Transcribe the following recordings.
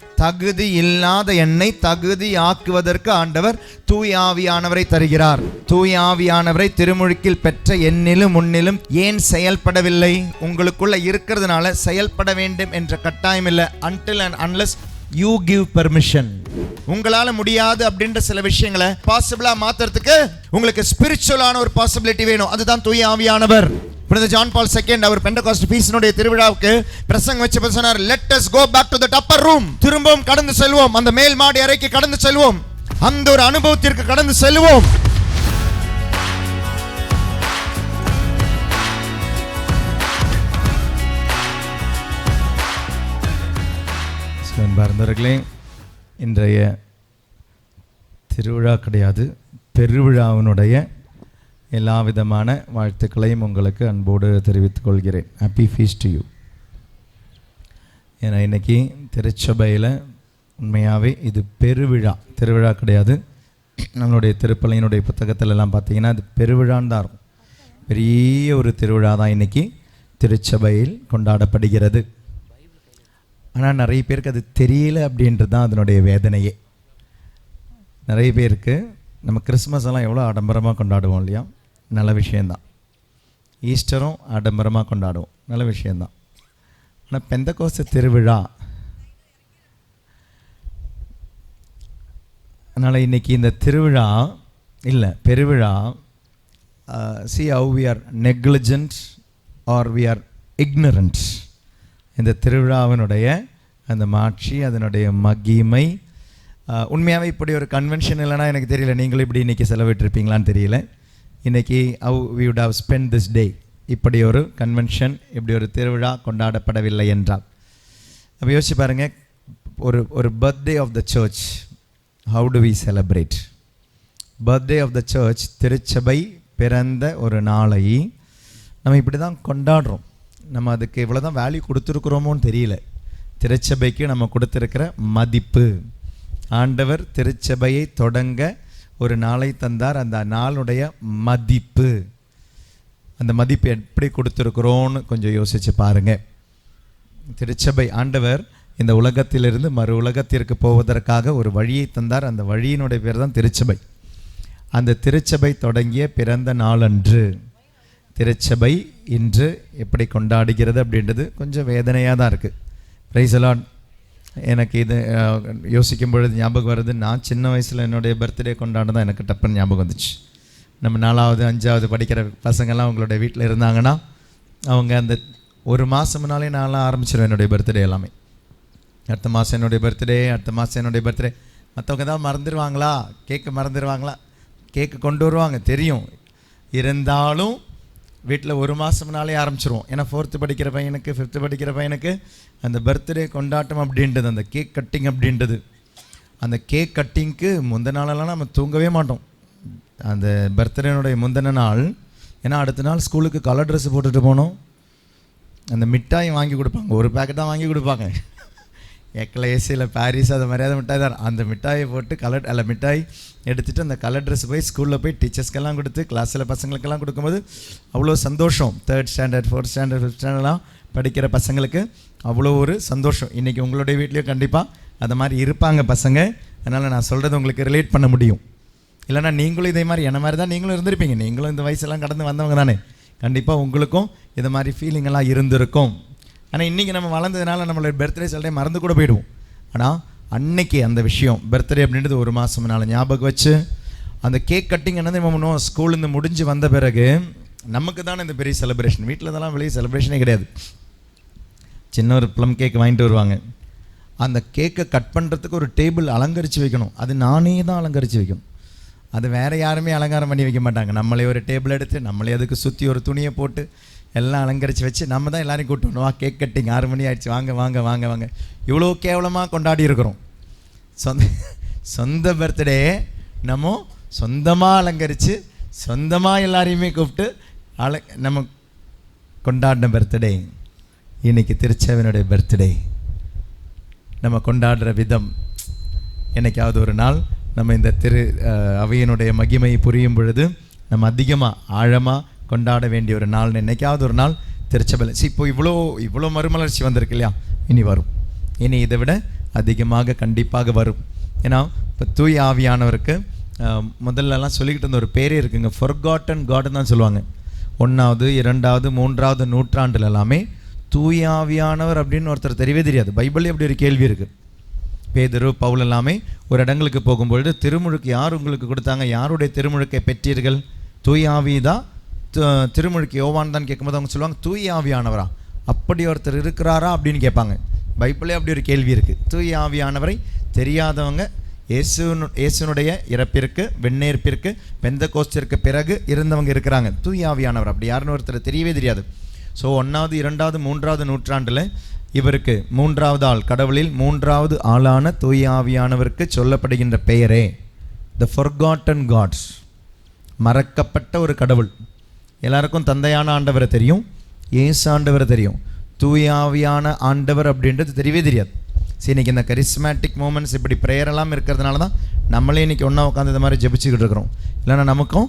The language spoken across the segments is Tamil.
தகுதி இல்லாத என்னை தகுதி ஆக்குவதற்கு ஆண்டவர் தூய ஆவியானவரை தருகிறார். தூய ஆவியானவரை திருமுழுக்கில் பெற்ற என்னிலும் முன்னிலும் ஏன் செயல்படவில்லை? உங்களுக்குள்ள இருக்கிறதுனால செயல்பட வேண்டும் என்ற கட்டாயம் இல்லை. until and unless you give permission. உங்களால முடியாது அப்படின்ற சில விஷயங்களை பாசிபிளா மாத்துறதுக்கு உங்களுக்கு ஸ்பிரிச்சுவலான ஒரு பாசிபிலிட்டி வேணும். அதுதான் தூய ஆவியானவர். புனித ஜான் பால் II அவர் பெண்டகாஸ்ட் ஃபீஸ்டினுடைய திருவிழாவுக்கு பிரசங்கம் வச்ச சொன்னார், let us go back to that upper room. திரும்பவும் கடந்து செல்வோம், அந்த மேல் மாடி அறைக்கு கடந்து செல்வோம், அந்த ஒரு அனுபவத்திற்கு கடந்து செல்வோம். அன்பார்ந்தவர்களே, இன்றைய திருவிழா கிடையாது, பெருவிழாவினுடைய எல்லா விதமான வாழ்த்துக்களையும் உங்களுக்கு அன்போடு தெரிவித்துக் கொள்கிறேன். Happy feast to you. ஏன்னா இன்றைக்கி திருச்சபையில் உண்மையாகவே இது பெருவிழா, திருவிழா கிடையாது. நம்மளுடைய திருப்பலியினுடைய புத்தகத்தில் எல்லாம் பார்த்தீங்கன்னா அது பெருவிழான்னு தான் இருக்கும். பெரிய ஒரு திருவிழா தான் இன்றைக்கி திருச்சபையில் கொண்டாடப்படுகிறது. ஆனால் நிறைய பேருக்கு அது தெரியல அப்படின்றது தான் அதனுடைய வேதனையே. நிறைய பேருக்கு நம்ம கிறிஸ்மஸ் எல்லாம் எவ்வளோ ஆடம்பரமாக கொண்டாடுவோம் இல்லையா? நல்ல விஷயந்தான். ஈஸ்டரும் ஆடம்பரமாக கொண்டாடுவோம், நல்ல விஷயந்தான். ஆனால் பெந்தகோஸ்து திருவிழா, அதனால் இன்றைக்கி இந்த திருவிழா இல்லை பெருவிழா, see how we are negligent or we are ignorant. இந்த திருவிழாவினுடைய அந்த மாட்சி, அதனுடைய மகிமை, உண்மையாகவே இப்படி ஒரு கன்வென்ஷன் இல்லைனா எனக்கு தெரியல நீங்களும் இப்படி இன்றைக்கி செலவிட்டிருப்பீங்களான்னு தெரியல. இன்றைக்கி how we would have spent this day. இப்படி ஒரு கன்வென்ஷன், இப்படி ஒரு திருவிழா கொண்டாடப்படவில்லை என்றால் அப்போ யோசிச்சு பாருங்கள். ஒரு birthday of the church, how do we celebrate? Birthday of the church, திருச்சபை பிறந்த ஒரு நாளை நம்ம இப்படி தான் கொண்டாடுறோம். நம்ம அதுக்கு இவ்வளோ தான் வேல்யூ கொடுத்துருக்குறோமோன்னு தெரியல. திருச்சபைக்கு நம்ம கொடுத்துருக்கிற மதிப்பு, ஆண்டவர் திருச்சபையை தொடங்க ஒரு நாளை தந்தார், அந்த நாளுடைய மதிப்பு, அந்த மதிப்பு எப்படி கொடுத்துருக்குறோன்னு கொஞ்சம் யோசித்து பாருங்கள். திருச்சபை, ஆண்டவர் இந்த உலகத்திலிருந்து மறு உலகத்திற்கு போவதற்காக ஒரு வழியை தந்தார், அந்த வழியினுடைய பேர் தான் திருச்சபை. அந்த திருச்சபை தொடங்கிய பிறந்த நாளன்று திருச்சபை இன்று எப்படி கொண்டாடுகிறது அப்படின்றது கொஞ்சம் வேதனையாக தான் இருக்குது. Price the Lord. எனக்கு இது யோசிக்கும் பொழுது ஞாபகம் வருது, நான் சின்ன வயசில் என்னுடைய பர்த்டே கொண்டாடுதான் எனக்கு டப்புன்னு ஞாபகம் வந்துச்சு. நம்ம 4வது 5வது படிக்கிற பசங்கள்லாம் அவங்களுடைய வீட்டில் இருந்தாங்கன்னா அவங்க அந்த ஒரு மாதம் முன்னாலே நான்லாம் ஆரம்பிச்சிடுவேன் என்னுடைய பர்த்டே எல்லாமே. அடுத்த மாதம் என்னுடைய பர்த்டே, அடுத்த மாதம் என்னுடைய பர்த்டே. மற்றவங்க தான் மறந்துடுவாங்களா, கேக்கு மறந்துடுவாங்களா, கேக்கு கொண்டு வருவாங்க தெரியும், இருந்தாலும் வீட்டில் ஒரு மாதம் முன்னாலே ஆரம்பிச்சிருவோம். ஏன்னா 4th படிக்கிற பையனுக்கு 5th படிக்கிற பையனுக்கு அந்த பர்த்டே கொண்டாட்டம் அப்படின்றது, அந்த கேக் கட்டிங் அப்படின்றது, அந்த கேக் கட்டிங்க்கு முந்தின நாளெல்லாம் நம்ம தூங்கவே மாட்டோம். அந்த பர்த்டேனுடைய முந்தின நாள், ஏன்னா அடுத்த நாள் ஸ்கூலுக்கு கலர் ட்ரெஸ்ஸு போட்டுட்டு போனோம். அந்த மிட்டாய் வாங்கி கொடுப்பாங்க, ஒரு பேக்கெட் தான் வாங்கி கொடுப்பாங்க. ஏசியில் பாரிஸ் அது மாதிரியாத மிட்டாய் தான். அந்த மிட்டாயை போட்டு மிட்டாய் எடுத்துகிட்டு அந்த கலர் ட்ரெஸ் போய் ஸ்கூலில் போய் டீச்சர்ஸ்க்கெல்லாம் கொடுத்து கிளாஸில் பசங்களுக்கெல்லாம் கொடுக்கும்போது அவ்வளோ சந்தோஷம். 3rd standard 4th standard 5th ஸ்டாண்டர்ட்லாம் படிக்கிற பசங்களுக்கு அவ்வளோ ஒரு சந்தோஷம். இன்றைக்கி உங்களுடைய வீட்லேயும் கண்டிப்பாக அது மாதிரி இருப்பாங்க பசங்க. அதனால் நான் சொல்கிறது உங்களுக்கு ரிலேட் பண்ண முடியும். இல்லைனா நீங்களும் இதே மாதிரி என்ன மாதிரி தான் நீங்களும் இருந்திருப்பீங்க. நீங்களும் இந்த வயசெல்லாம் கடந்து வந்தவங்க தானே. கண்டிப்பாக உங்களுக்கும் இது மாதிரி ஃபீலிங்கெல்லாம் இருந்திருக்கும். ஆனால் இன்றைக்கி நம்ம வளர்ந்ததுனால நம்மளோட பர்த்டே சில டைம் மறந்து கூட போயிடுவோம். ஆனால் அன்னைக்கு அந்த விஷயம் பர்த்டே அப்படின்றது ஒரு மாதம் முன்னால் ஞாபகம் வச்சு அந்த கேக் கட்டிங் என்னது நம்ம பண்ணுவோம். ஸ்கூல்லேருந்து முடிஞ்சு வந்த பிறகு நமக்கு தானே இந்த பெரிய செலிப்ரேஷன். வீட்டில் இதெல்லாம் வெளியே செலிப்ரேஷனே கிடையாது. சின்ன ஒரு ப்ளம் கேக் வாங்கிட்டு வருவாங்க. அந்த கேக்கை கட் பண்ணுறதுக்கு ஒரு டேபிள் அலங்கரித்து வைக்கணும். அது நானே தான் அலங்கரித்து வைக்கணும். அது வேறு யாருமே அலங்காரம் பண்ணி வைக்க மாட்டாங்க. நம்மளே ஒரு டேபிள் எடுத்து நம்மளே அதுக்கு சுற்றி ஒரு துணியை போட்டு எல்லாம் அலங்கரித்து வச்சு நம்ம தான் எல்லாரையும் கூப்பிட்டு வா கேக் கட்டிங் 6 மணி ஆயிடுச்சு, வாங்க வாங்க வாங்க வாங்க. இவ்வளோ கேவலமாக கொண்டாடி இருக்கிறோம். சொந்த பர்த்டே நம்ம சொந்தமாக அலங்கரித்து சொந்தமாக எல்லாரையுமே கூப்பிட்டு நம்ம கொண்டாடின பர்த்டே. இன்றைக்கி திருச்சபையினுடைய பர்த்டே நம்ம கொண்டாடுற விதம். என்னைக்காவது ஒரு நாள் நம்ம இந்த அவையினுடைய மகிமை புரியும் பொழுது நம்ம அதிகமாக ஆழமாக கொண்டாட வேண்டிய ஒரு நாள், என்னைக்காவது ஒரு நாள் திருச்சபையில். இப்போ இவ்வளோ மறுமலர்ச்சி வந்திருக்கு இல்லையா? இனி வரும். இனி இதை விட அதிகமாக கண்டிப்பாக வரும். ஏன்னா இப்போ தூய ஆவியானவருக்கு முதல்லலாம் சொல்லிக்கிட்டு இருந்த ஒரு பேரே இருக்குங்க, ஃபொர்காட்டன் காட்னு தான் சொல்லுவாங்க. 1வது 2வது 3வது நூற்றாண்டுல எல்லாமே தூய ஆவியானவர் அப்படின்னு ஒருத்தர் தெரியவே தெரியாது. பைபிளே அப்படி ஒரு கேள்வி இருக்குது. பேதுரு பவுல் எல்லாமே ஒரு இடங்களுக்கு போகும்பொழுது திருமுழுக்கு யார் உங்களுக்கு கொடுத்தாங்க, யாருடைய திருமுழுக்கை பெற்றீர்கள், தூய ஆவி தான் திருமுழுக்கு யோவான் தான் கேட்கும்போது அவங்க சொல்லுவாங்க தூய ஆவியானவரா, அப்படி ஒருத்தர் இருக்கிறாரா அப்படின்னு கேட்பாங்க. பைபிளே அப்படி ஒரு கேள்வி இருக்குது. தூய ஆவியானவரை தெரியாதவங்க இயேசுனுடைய இறப்பிற்கு வெண்ணேற்பிற்கு பெந்தகோஸ்திற்கு பிறகு இருந்தவங்க இருக்கிறாங்க. தூய ஆவியானவர் அப்படி யாருன்னு ஒருத்தர் தெரியவே தெரியாது. ஸோ 1வது 2வது 3வது நூற்றாண்டில் இவருக்கு 3வது ஆள், கடவுளில் 3வது ஆளான தூய ஆவியானவருக்கு சொல்லப்படுகின்ற பெயரே த ஃபொர்காட்டன் காட்ஸ், மறக்கப்பட்ட ஒரு கடவுள். எல்லாருக்கும் தந்தையான ஆண்டவரை தெரியும், இயேசு ஆண்டவரை தெரியும், தூய ஆவியான ஆண்டவர் அப்படின்றது தெரியவே தெரியாது. சரி, இன்றைக்கி இந்த கரிஸ்மேட்டிக் மூமெண்ட்ஸ் இப்படி ப்ரேயரெல்லாம் இருக்கிறதுனால தான் நம்மளே இன்றைக்கி ஒன்றா உட்காந்து இந்த மாதிரி ஜெபிச்சுக்கிட்டு இருக்கிறோம். இல்லைன்னா நமக்கும்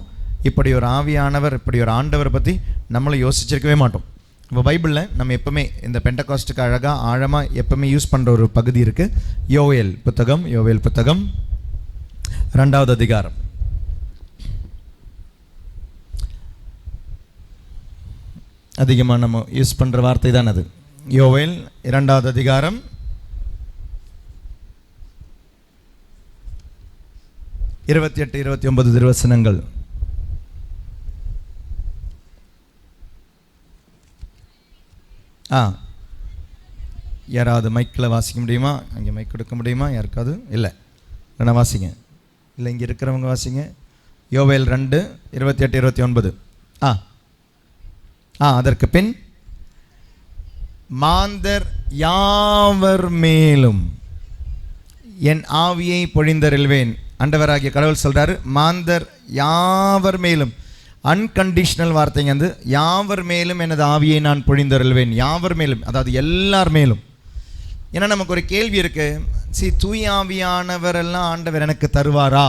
இப்படி ஒரு ஆவியானவர், இப்படி ஒரு ஆண்டவரை பற்றி நம்மளும் யோசிச்சிருக்கவே மாட்டோம். இப்போ பைபிளில் நம்ம எப்போவுமே இந்த பெண்டகாஸ்ட்டுக்கு அழகாக ஆழமாக எப்போவுமே யூஸ் பண்ணுற ஒரு பகுதி இருக்குது. யோவேல் புத்தகம் 2வது அதிகாரம். அதிகமாக நம்ம யூஸ் பண்ணுற வார்த்தை தான் அது. யோவேல் 2வது அதிகாரம் 28 29 திருவசனங்கள். யாராவது மைக்கில் வாசிக்க முடியுமா? அங்கே மைக் கொடுக்க முடியுமா யாருக்காவது? இல்லை, இல்லைண்ணா வாசிங்க. இல்லை, இங்கே இருக்கிறவங்க வாசிங்க. யோவேல் 2 28 29. அதற்கு பின் மாந்தர் யாவர் மேலும் என் ஆவியை பொழிந்தருள்வேன். ஆண்டவராகிய கடவுள் சொல்கிறாரு, மாந்தர் யாவர் மேலும், அன்கண்டிஷனல் வார்த்தைங்க. வந்து யாவர் மேலும் எனது ஆவியை நான் பொழிந்தருள்வேன். யாவர் மேலும், அதாவது எல்லார் மேலும். ஏன்னா நமக்கு ஒரு கேள்வி இருக்குது, தூய ஆவியானவரெல்லாம் ஆண்டவர் எனக்கு தருவாரா?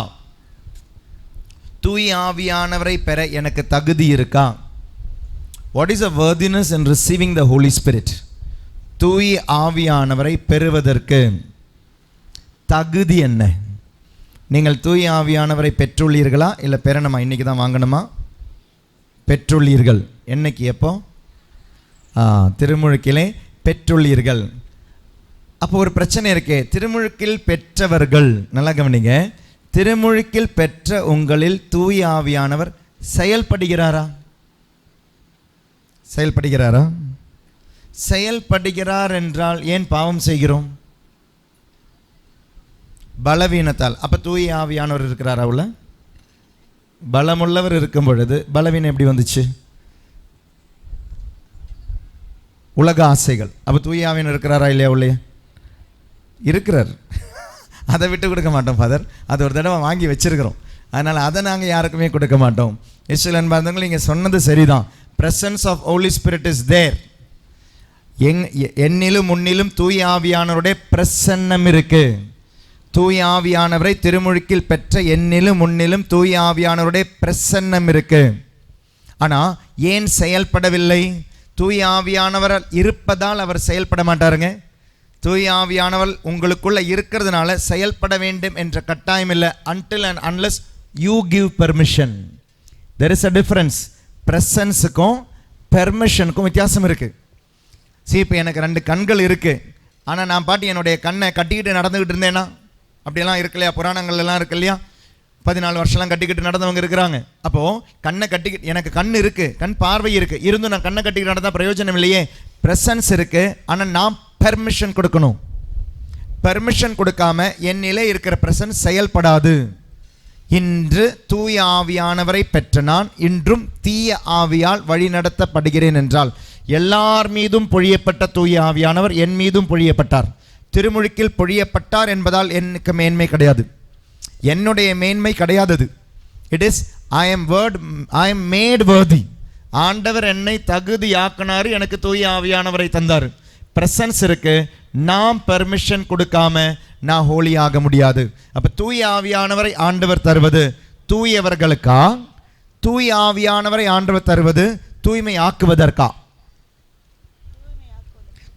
தூய ஆவியானவரை பெற எனக்கு தகுதி இருக்கா? What is a worthiness in receiving the Holy Spirit? தூய ஆவியானவரை பெறுவதற்கு தகுதி என்ன? நீங்கள் தூய ஆவியானவரை பெற்றுள்ளீர்களா, இல்லை பெறணுமா? இன்றைக்கி தான் வாங்கணுமா? பெற்றுள்ளீர்கள். என்னைக்கு? எப்போ? திருமுழுக்கிலே பெற்றுள்ளீர்கள். அப்போ ஒரு பிரச்சனை இருக்கே, திருமுழுக்கில் பெற்றவர்கள், நல்லா கவனிங்க, திருமுழுக்கில் பெற்ற உங்களில் தூய ஆவியானவர் செயல்படுகிறாரா? செயல்படுகிறாரா? செயல்படுகிறார் என்றால் ஏன் பாவம் செய்கிறோம்? பலவீனத்தால். அப்போ தூய ஆவியானவர் இருக்கிறாரா? உள்ள பலமுள்ளவர் இருக்கும் பொழுது பலவீனம் எப்படி வந்துச்சு? உலக ஆசைகள். அப்போ தூய ஆவியானவர் இருக்கிறாரா இல்லையா? உள்ளே இருக்கிறார். அதை விட்டு கொடுக்க மாட்டோம் ஃபாதர், அது ஒரு தடவை வாங்கி வச்சிருக்கிறோம், அதனால் அதை நாங்கள் யாருக்குமே கொடுக்க மாட்டோம். இஸ்ரவேல் அன்பார்ந்தவர்கள், நீங்கள் சொன்னது சரிதான். presence of Holy Spirit is there. என்னிலும் முன்னிலும் தூய ஆவியானவருடைய பிரசன்னம் இருக்கு. தூய ஆவியானவரை திருமுழுக்கில் பெற்ற என்னிலும் முன்னிலும் தூய ஆவியானவருடைய பிரசன்னம் இருக்கு. ஆனால் ஏன் செயல்படவில்லை? தூய ஆவியானவர் இருப்பதால் அவர் செயல்பட மாட்டாருங்க. தூய ஆவியானவர் உங்களுக்குள்ள இருக்கிறதுனால செயல்பட வேண்டும் என்ற கட்டாயம் இல்லை. until and unless you give permission. there is a difference. பிரசன்ஸுக்கும் பெர்மிஷனுக்கும் வித்தியாசம் இருக்குது. இப்போ எனக்கு 2 கண்கள் இருக்குது, ஆனால் நான் பாட்டி என்னுடைய கண்ணை கட்டிக்கிட்டு நடந்துக்கிட்டு இருந்தேன்னா, அப்படியெல்லாம் இருக்கு இல்லையா? புராணங்கள்லாம் இருக்கு இல்லையா? 14 வருஷம்லாம் கட்டிக்கிட்டு நடந்தவங்க இருக்கிறாங்க. அப்போது கண்ணை கட்டிக்கிட்டு, எனக்கு கண் இருக்குது, கண் பார்வை இருக்குது, இருந்தும் நான் கண்ணை கட்டிக்கிட்டு நடந்தால் பிரயோஜனம் இல்லையே. பிரசன்ஸ் இருக்குது, ஆனால் நான் பெர்மிஷன் கொடுக்கணும். பெர்மிஷன் கொடுக்காம என்னிலே இருக்கிற பிரசன்ஸ் செயல்படாது. இன்று தூய ஆவியானவரை பெற்ற நான் இன்றும் தீய ஆவியால் வழிநடத்தப்படுகிறேன் என்றால், எல்லார் மீதும் பொழியப்பட்ட தூய ஆவியானவர் என் மீதும் பொழியப்பட்டார். திருமுழுக்கில் பொழியப்பட்டார் என்பதால் எனக்கு மேன்மை கிடையாது, என்னுடைய மேன்மை கிடையாதது. It is I am made worthy. ஆண்டவர் என்னை தகுதியாக்கினார், எனக்கு தூய ஆவியானவரை தந்தார். பிரசன்ஸ் இருக்கு, நாம் பெர்மிஷன் கொடுக்காம நான் ஹோலி ஆக முடியாது. அப்போ தூய ஆவியானவரை ஆண்டவர் தருவது தூயவர்களுக்கா? தூய ஆவியானவரை ஆண்டவர் தருவது தூய்மை ஆக்குவதற்கா?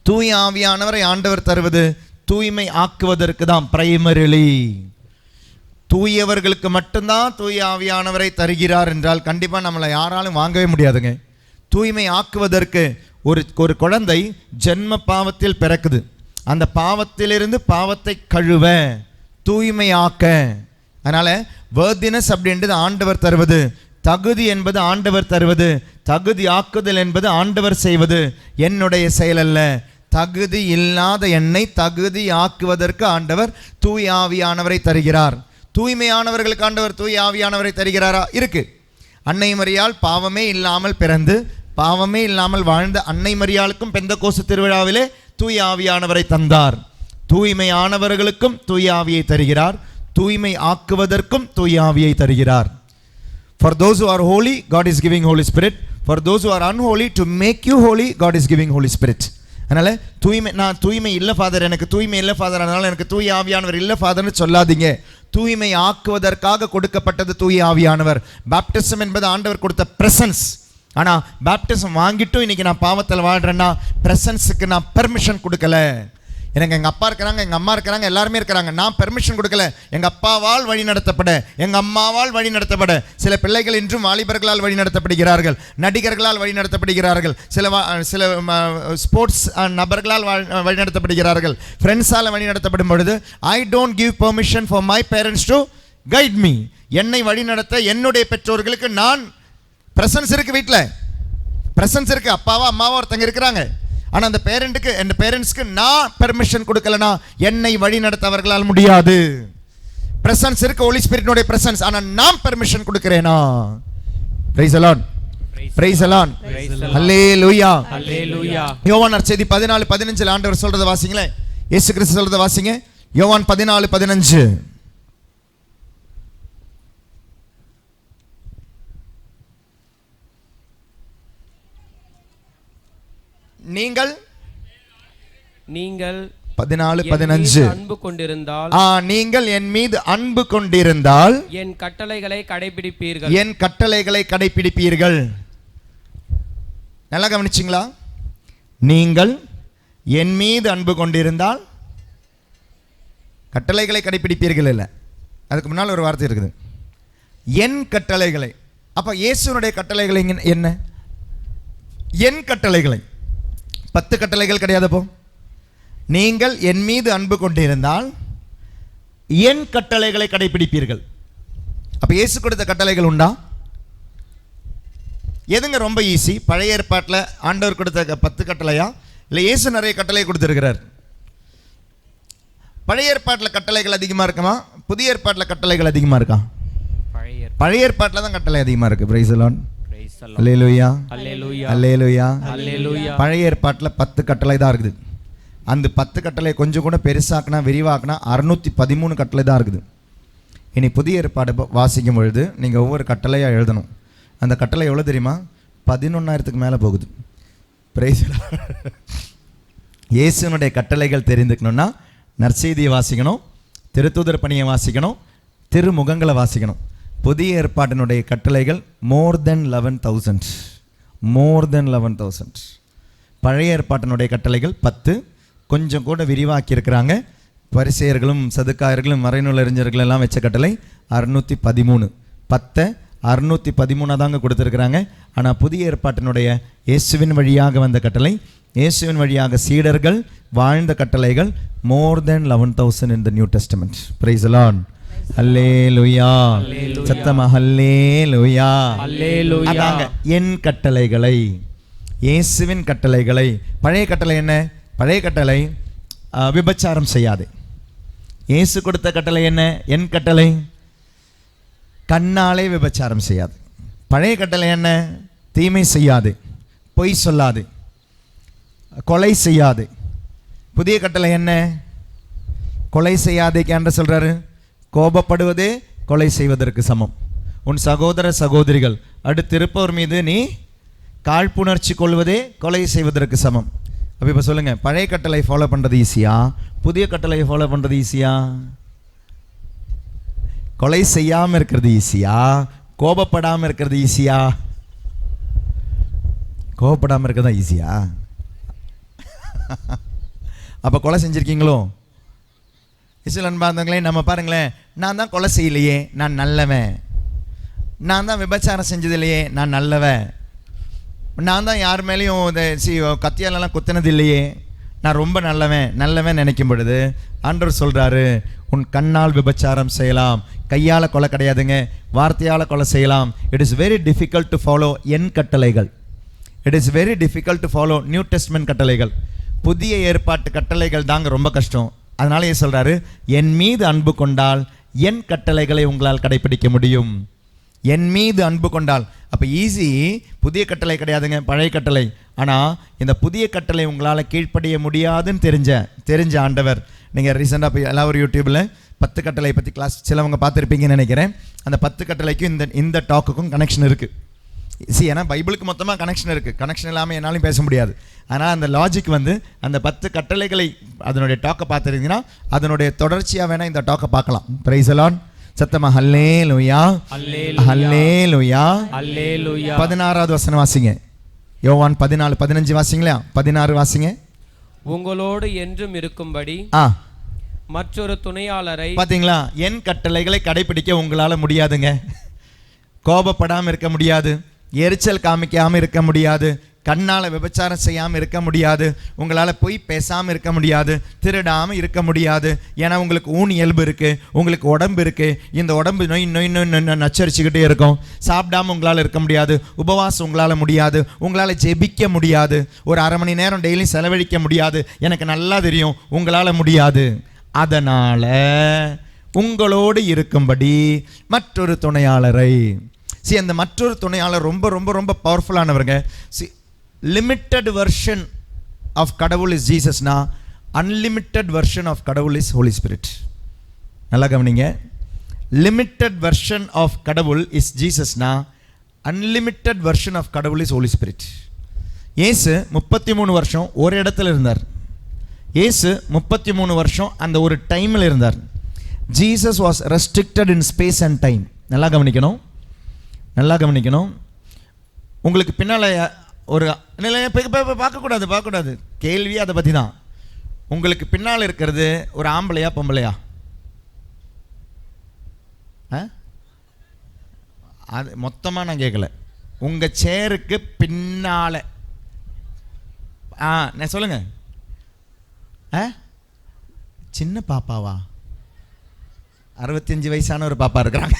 தூய ஆவியானவரை ஆண்டவர் தருவது தூய்மை ஆக்குவதற்கு தான். பிரைமரிலி தூயவர்களுக்கு மட்டும்தான் தூய ஆவியானவரை தருகிறார் என்றால் கண்டிப்பாக நம்மளை யாராலும் வாங்கவே முடியாதுங்க. தூய்மை ஆக்குவதற்கு ஒரு குழந்தை ஜென்ம பாவத்தில் பிறக்குது. அந்த பாவத்திலிருந்து பாவத்தை கழுவ, தூய்மை ஆக்க. அதனால் வேர்தினஸ் அப்படின்றது ஆண்டவர் தருவது, தகுதி என்பது ஆண்டவர் தருவது, தகுதி ஆக்குதல் என்பது ஆண்டவர் செய்வது, என்னுடைய செயல் அல்ல. தகுதி இல்லாத என்னை தகுதி ஆக்குவதற்கு ஆண்டவர் தூய ஆவியானவரை தருகிறார். தூய்மையானவர்களுக்கு ஆண்டவர் தூய ஆவியானவரை தருகிறாரா? இருக்கு. அன்னை மரியாள் பாவமே இல்லாமல் பிறந்து பாவமே இல்லாமல் வாழ்ந்த அன்னை மரியாளுக்கும் பெந்தகோஸ்து திருவிழாவிலே தூய ஆவியானவரை தந்தார். தூய்மையானவர்களுக்கும் தூய ஆவியை தருகிறார், தூய்மை ஆக்குவதற்கும் தூய ஆவியை தருகிறார். For those who are holy, God is giving Holy Spirit. For those who are unholy, to make you holy, God is giving Holy Spirit. அதனால் நான் தூய்மை இல்லை ஃபாதர், எனக்கு தூய்மை இல்லை ஃபாதர், அதனால் எனக்கு தூய ஆவியானவர் இல்லை ஃபாதர்னு சொல்லாதீங்க. தூய்மை ஆக்குவதற்காக கொடுக்கப்பட்டது தூய ஆவியானவர். பேப்டிசம் என்பது ஆண்டவர் கொடுத்த பிரசன்ஸ். ஆனால் பேப்டிசம் வாங்கிட்டும் இன்னைக்கு நான் பாவத்தில் வாழ்கிறேன்னா பிரசன்ஸுக்கு நான் பெர்மிஷன் கொடுக்கல. எனக்கு எங்கள் அப்பா இருக்கிறாங்க, எங்கள் அம்மா இருக்கிறாங்க, எல்லாருமே இருக்கிறாங்க, நான் பெர்மிஷன் கொடுக்கல. எங்கள் அப்பாவால் வழி நடத்தப்பட, எங்கள் அம்மாவால் வழி நடத்தப்பட. சில பிள்ளைகள் இன்றும் வாலிபர்களால் வழி நடத்தப்படுகிறார்கள், நடிகர்களால் வழி நடத்தப்படுகிறார்கள், சில ஸ்போர்ட்ஸ் நபர்களால் வழி நடத்தப்படுகிறார்கள், ஃப்ரெண்ட்ஸால் வழி நடத்தப்படும் பொழுது I don't give permission for my parents to guide me. என்னை வழி நடத்த என்னுடைய பெற்றோர்களுக்கு நான் பிரசன்ஸ் இருக்கு, வீட்டில் பிரசன்ஸ் இருக்கு, அப்பாவா அம்மாவா ஒருத்தங்க இருக்கிறாங்க. ஆனால் அந்த பேரண்ட்ஸ்க்கு நான் பெர்மிஷன் கொடுக்கலனா என்னை வழி நடத்த அவர்களால் முடியாது. பிரசன்ஸ் இருக்கு, ஹோலி ஸ்பிரிட்னுடைய பிரசன்ஸ், ஆனால் நான் பெர்மிஷன் கொடுக்கிறேனா? Praise the Lord, praise the Lord, hallelujah, hallelujah. யோவான் நற்செய்தி 14:15 ஆண்டவர் சொல்றத வாசிங்களே. இயேசு கிறிஸ்து சொல்றத வாசிங்க. யோவான் 14:15. நீங்கள் 14:15 அன்பு கொண்டிருந்தால், நீங்கள் என் மீது அன்பு கொண்டிருந்தால் என் கட்டளைகளை கடைபிடிப்பீர்கள், என் கட்டளைகளை கடைபிடிப்பீர்கள். நல்லா கவனிச்சிங்களா? நீங்கள் என் மீது அன்பு கொண்டிருந்தால் கட்டளைகளை கடைபிடிப்பீர்கள். இல்லை, அதுக்கு முன்னால் ஒரு வார்த்தை இருக்குது, என் கட்டளைகளை. அப்ப இயேசுனுடைய கட்டளைகளை என்ன? என் கட்டளைகளை. 10 கட்டளைகள் கிடையாது. அப்போ நீங்கள் என் மீது அன்பு கொண்டிருந்தால் என் கட்டளைகளை கடைபிடிப்பீர்கள். அப்ப இயேசு கொடுத்த கட்டளைகள் உண்டா? எதுங்க ரொம்ப ஈஸி? பழைய ஏற்பாட்டில் ஆண்டவர் கொடுத்த 10 கட்டளையா, இல்லை இயேசு நிறைய கட்டளை கொடுத்திருக்கிறார்? பழைய ஏற்பாட்டில் கட்டளைகள் அதிகமாக இருக்குமா, புதிய ஏற்பாட்டில் கட்டளைகள் அதிகமாக இருக்கா? பழைய ஏற்பாட்டில் தான் கட்டளை அதிகமாக இருக்கு. பிரைஸ் தி லார்ட், அல்லேலூயா, அல்லேலூயா, அல்லேலூயா, அல்லேலூயா. பழைய ஏற்பாட்டில் 10 கட்டளை தான் இருக்குது. அந்த 10 கட்டளை கொஞ்சம் கூட பெருசாக்குனா விரிவாக்குனா 613 கட்டளை தான் இருக்குது. இனி புதிய ஏற்பாடு வாசிக்கும் பொழுது நீங்கள் ஒவ்வொரு கட்டளையாக எழுதணும். அந்த கட்டளை எவ்வளோ தெரியுமா? 11,000க்கு மேலே போகுது. Price the Lord. இயேசுனுடைய கட்டளைகள் தெரிந்துக்கணும்னா நற்செய்தியை வாசிக்கணும், திருத்தூதர் பணியை வாசிக்கணும், திருமுகங்களை வாசிக்கணும். புதிய ஏற்பாட்டினுடைய கட்டளைகள் more than 11,000. பழைய ஏற்பாட்டினுடைய கட்டளைகள் 10, கொஞ்சம் கூட விரிவாக்கி இருக்கிறாங்க. பரிசேயர்களும் சதுக்காயர்களும் மறைநூல் அறிஞர்கள் எல்லாம் வச்ச கட்டளை 613. 10 613 தாங்க கொடுத்துருக்குறாங்க. ஆனால் புதிய ஏற்பாட்டினுடைய இயேசுவின் வழியாக வந்த கட்டளை, இயேசுவின் வழியாக சீடர்கள் வாழ்ந்த கட்டளைகள் more than 11,000 in the New Testament. Praise the Lord. அல்லேலூயா, சத்தமா அல்லேலூயா, அல்லேலூயா. அதாங்க என் கட்டளைகளை, இயேசுவின் கட்டளைகளை. பழைய கட்டளை என்ன? பழைய கட்டளை விபச்சாரம் செய்யாது. இயேசு கொடுத்த கட்டளை என்ன? என் கட்டளை கண்ணாலே விபச்சாரம் செய்யாது. பழைய கட்டளை என்ன? தீமை செய்யாது, பொய் சொல்லாது, கொலை செய்யாது. புதிய கட்டளை என்ன? கொலை செய்யாதே. என்று சொல்றாரு, கோபப்படுவதே கொலை செய்வதற்கு சமம். உன் சகோதர சகோதரிகள் அடுத்திருப்பவர் மீது நீ காழ்ப்புணர்ச்சி கொள்வதே கொலை செய்வதற்கு சமம். அப்போ இப்போ சொல்லுங்க, பழைய கட்டளை ஃபாலோ பண்ணுறது ஈஸியா, புதிய கட்டளை ஃபாலோ பண்ணுறது ஈஸியா? கொலை செய்யாமல் இருக்கிறது ஈஸியா, கோபப்படாமல் இருக்கிறது ஈஸியா? கோபப்படாமல் இருக்கிறதா ஈஸியா? அப்போ கொலை செஞ்சுருக்கீங்களோ? இஸ்ரவேல் அன்பார்ந்தவங்களே, நம்ம பாருங்களேன், நான் தான் கொலை செய்யலையே, நான் நல்லவன். நான் தான் விபச்சாரம் செஞ்சதில்லையே, நான் நல்லவன். நான் தான் யார் மேலேயும் கத்தியாலெல்லாம் குத்தினது இல்லையே, நான் ரொம்ப நல்லவன் நினைக்கும் பொழுது ஆண்டவர் சொல்கிறாரு, உன் கண்ணால் விபச்சாரம் செய்யலாம், கையால் கொலை கிடையாதுங்க, வார்த்தையால் கொலை செய்யலாம். It is very difficult to follow என் கட்டளைகள். It is very difficult to follow new testament கட்டளைகள். புதிய ஏற்பாட்டு கட்டளைகள் தாங்க ரொம்ப கஷ்டம். அதனாலேயே சொல்கிறாரு, என் மீது அன்பு கொண்டால் என் கட்டளைகளை உங்களால் கடைப்பிடிக்க முடியும். என் மீது அன்பு கொண்டால். அப்போ ஈஸி. புதிய கட்டளை கிடையாதுங்க, பழைய கட்டளை. ஆனால் இந்த புதிய கட்டளை உங்களால் கீழ்ப்படிய முடியாதுன்னு தெரிஞ்ச ஆண்டவர். நீங்கள் ரீசெண்டாக போய் எல்லாரும் யூடியூப்பில் 10 கட்டளை பற்றி கிளாஸ் சிலவங்க பார்த்துருப்பீங்கன்னு நினைக்கிறேன். அந்த 10 கட்டளைக்கும் இந்த டாக்குக்கும் கனெக்ஷன் இருக்குது. ஏன்னா பைபிளுக்கு மொத்தமாக கனெக்ஷன் இருக்குது. கனெக்ஷன் இல்லாமல் என்னாலும் பேச முடியாது. ஆனால் அந்த லாஜிக் அந்த 10 கட்டளைகளை அதனுடைய டாக்கை பார்த்துருந்தீங்கன்னா அதனுடைய தொடர்ச்சியாக வேணால் இந்த டாக்கை பார்க்கலாம். Price the Lord. சத்தமா ஹல்லேலூயா, ஹல்லேலூயா, ஹல்லேலூயா. 16வது வசனம் வாசிங்க. யோவான் 14, 15 வாசிங்களா? 16 வாசிங்க. உங்களோடு என்றும் இருக்கும்படி மற்றொரு துணையாளரை. பாத்தீங்களா? என் கட்டளைகளை கடைபிடிக்க உங்களால முடியாதுங்க. கோபப்படாமல் இருக்க முடியாது, எரிச்சல் காமிக்காமல் இருக்க முடியாது, கண்ணால் விபச்சாரம் செய்யாமல் இருக்க முடியாது, உங்களால் பொய் பேசாமல் இருக்க முடியாது, திருடாமல் இருக்க முடியாது. ஏன்னா உங்களுக்கு ஊன் இயல்பு இருக்குது, உங்களுக்கு உடம்பு இருக்குது. இந்த உடம்பு நொய் நொய் நொய் நச்சரிச்சுக்கிட்டே இருக்கும். சாப்பிடாமல் உங்களால் இருக்க முடியாது, உபவாசம் உங்களால் முடியாது, உங்களால் ஜெபிக்க முடியாது, ஒரு 1/2 மணி நேரம் டெய்லியும் செலவழிக்க முடியாது. எனக்கு நல்லா தெரியும் உங்களால் முடியாது. அதனால் உங்களோடு இருக்கும்படி மற்றொரு துணையாளரை. அந்த மற்றொரு துணையாளர் ரொம்ப ரொம்ப ரொம்ப பவர்ஃபுல்லானவருங்க. லிமிட்டட் வெர்ஷன் ஆஃப் கடவுள் இஸ் ஜீசஸ்னா, அன்லிமிட்டட் வெர்ஷன் ஆஃப் கடவுள் இஸ் ஹோலி ஸ்பிரிட். நல்லா கவனிங்க. லிமிட்டட் வெர்ஷன் ஆஃப் கடவுள் இஸ் ஜீசஸ்னா, அன்லிமிட்டட் வெர்ஷன் ஆஃப் கடவுள் இஸ் ஹோலி ஸ்பிரிட். இயேசு 33 வருஷம் ஒரு இடத்துல இருந்தார். இயேசு 33 வருஷம் அந்த ஒரு டைமில் இருந்தார். Jesus was restricted in space and time. நல்லா கவனிக்கணும், நல்லா கவனிக்கணும். உங்களுக்கு பின்னால் ஒரு பார்க்கக்கூடாது கேள்வி அதை பற்றி தான். உங்களுக்கு பின்னால் இருக்கிறது ஒரு ஆம்பளையா பொம்பளையா? அது மொத்தமாக நான் கேட்கல. உங்கள் சேருக்கு பின்னால் நான் சொல்லுங்க. சின்ன பாப்பாவா? 65 வயசான ஒரு பாப்பா இருக்கிறாங்க.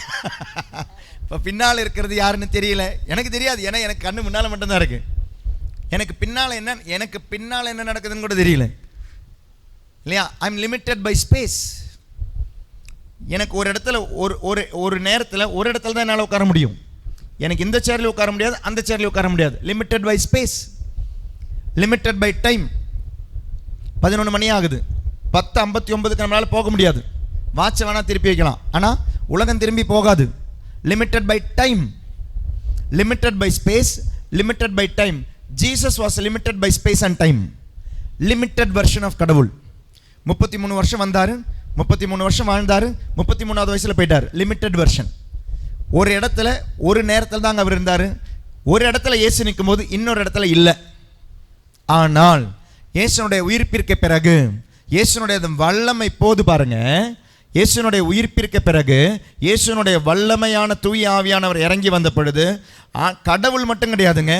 இப்போ பின்னால் இருக்கிறது யாருன்னு தெரியல, எனக்கு தெரியாது. ஏன்னா எனக்கு கண்ணு முன்னால் மட்டும்தான் இருக்கு. எனக்கு பின்னால் என்ன நடக்குதுன்னு கூட தெரியல இல்லையா? I am limited by space. எனக்கு ஒரு இடத்துல ஒரு நேரத்தில் ஒரு இடத்துல தான் என்னால் உட்கார முடியும். எனக்கு இந்த சேர்ல உட்கார முடியாது, அந்த சேர்ல உட்கார முடியாது. Limited by space, limited by time. 11 மணி ஆகுது, 10:59 நம்மளால் போக முடியாது. வாட்சை வேணால் திருப்பி வைக்கலாம், ஆனால் உலகம் திரும்பி போகாது. Limited by time, limited by space, limited by time. Jesus was limited by space and time. Limited version of கடவுள். 33 வருஷம் வந்தார், 33 வருஷம் வாழ்ந்தார், 33வது வயசில் போயிட்டார். Limited version. ஒரு இடத்துல ஒரு நேரத்தில் தாங்க அவர் இருந்தார். ஒரு இடத்துல இயேசு நிற்கும் போது இன்னொரு இடத்துல இல்லை. ஆனால் இயேசுனுடைய உயிர்ப்பிற்கு பிறகு, இயேசுனுடைய வல்லமை போது பாருங்க, இயேசுனுடைய உயிர்ப்பிற்கு பிறகு இயேசுனுடைய வல்லமையான தூய ஆவியானவர் இறங்கி வந்த பொழுது கடவுள் மட்டும் கிடையாதுங்க,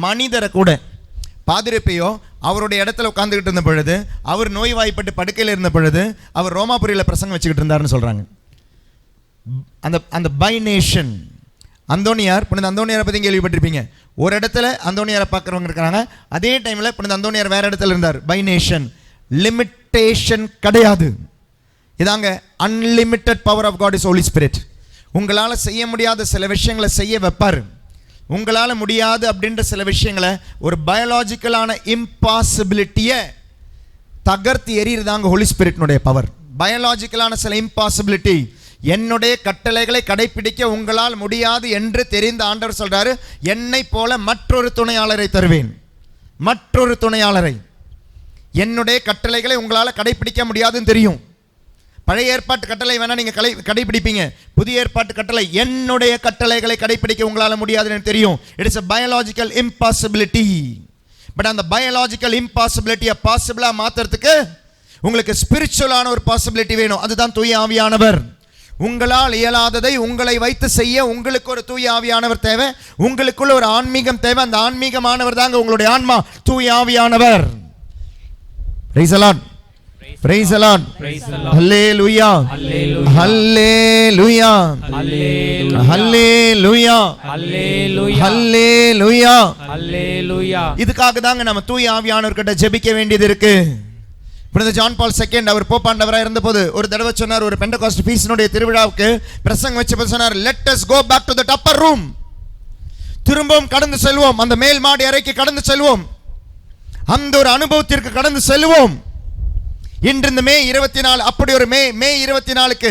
மனிதரை கூட. பாதிரிப்பையோ அவருடைய இடத்துல உட்காந்துக்கிட்டு இருந்த பொழுது, அவர் நோய்வாய்ப்பட்டு படுக்கையில் இருந்த பொழுது அவர் ரோமாபுரியில் பிரசங்கம் வச்சுக்கிட்டு இருந்தாருன்னு சொல்கிறாங்க. அந்த பை நேஷன் அந்தோனியார், புனித அந்தோனியாரை பற்றி கேள்விப்பட்டிருப்பீங்க. ஒரு இடத்துல அந்தோனியாரை பார்க்குறவங்க இருக்கிறாங்க, அதே டைமில் புனித அந்தோனியார் வேறு இடத்துல இருந்தார். By nation. லிமிட்டேஷன் கிடையாது. இதாங்க unlimited power of God is Holy Spirit. உங்களால் செய்ய முடியாத சில விஷயங்களை செய்ய வைப்பார். உங்களால் முடியாது அப்படின்ற சில விஷயங்களை, ஒரு பயாலஜிக்கலான இம்பாசிபிலிட்டியை தகர்த்து எறியறதாங்க ஹோலி ஸ்பிரிட்னுடைய பவர். பயாலஜிக்கலான சில இம்பாசிபிலிட்டி, என்னுடைய கட்டளைகளை கடைபிடிக்க உங்களால் முடியாது என்று தெரிந்த ஆண்டவர் சொல்றாரு, என்னை போல மற்றொரு துணையாளரை தருவேன். மற்றொரு துணையாளரை. என்னுடைய கட்டளைகளை உங்களால் கடைபிடிக்க முடியாதுன்னு தெரியும். பழைய ஏற்பாட்டு கட்டளை வேணா நீங்க கடைபிடிப்பீங்க. புதிய ஏற்பாட்டு கட்டளை, என்னுடைய கட்டளைகளை கடைபிடிக்க உங்களால் முடியாதுன்னு தெரியும். It is a biological impossibility. But அந்த பயாலஜிக்கல் இம்பாசிபிலிட்டியை பாசிபிளா மாத்துறதுக்கு உங்களுக்கு ஸ்பிரிச்சுவலான ஒரு பாசிபிலிட்டி வேணும், அதுதான் தூய ஆவியானவர். உங்களால் இயலாததை உங்களை வைத்து செய்ய உங்களுக்கு ஒரு தூய ஆவியானவர் தேவை, உங்களுக்குள்ள ஒரு ஆன்மீகம் தேவை. அந்த ஆன்மீகமானவர் தாங்க உங்களுடைய ஆன்மா, தூய ஆவியானவர். Praise the Lord. Praise the Lord. Hallelujah. Hallelujah. Hallelujah. Hallelujah. Hallelujah. இதுக்காக தாங்க நம்ம தூய ஆவியானவர்கிட்ட ஜெபிக்க வேண்டியது இருக்கு. புனித ஜான் பால் II அவர் போப்பாண்டவராக இருந்தபோது ஒரு தடவை சொன்னார், ஒரு பெண்டகாஸ்ட் ஃபீஸ்டினுடைய திருவிழாவுக்கு பிரசங்கம் வச்சபோது சொன்னார், let us go back to that upper room. திரும்பவும் கடந்து செல்வோம், அந்த மேல் மாடி அறைக்கு கடந்து செல்வோம், அந்த ஒரு அனுபவத்திற்கு கடந்து செல்வோம். இன்று இந்த மே 24 அப்படி ஒரு மே 24க்கு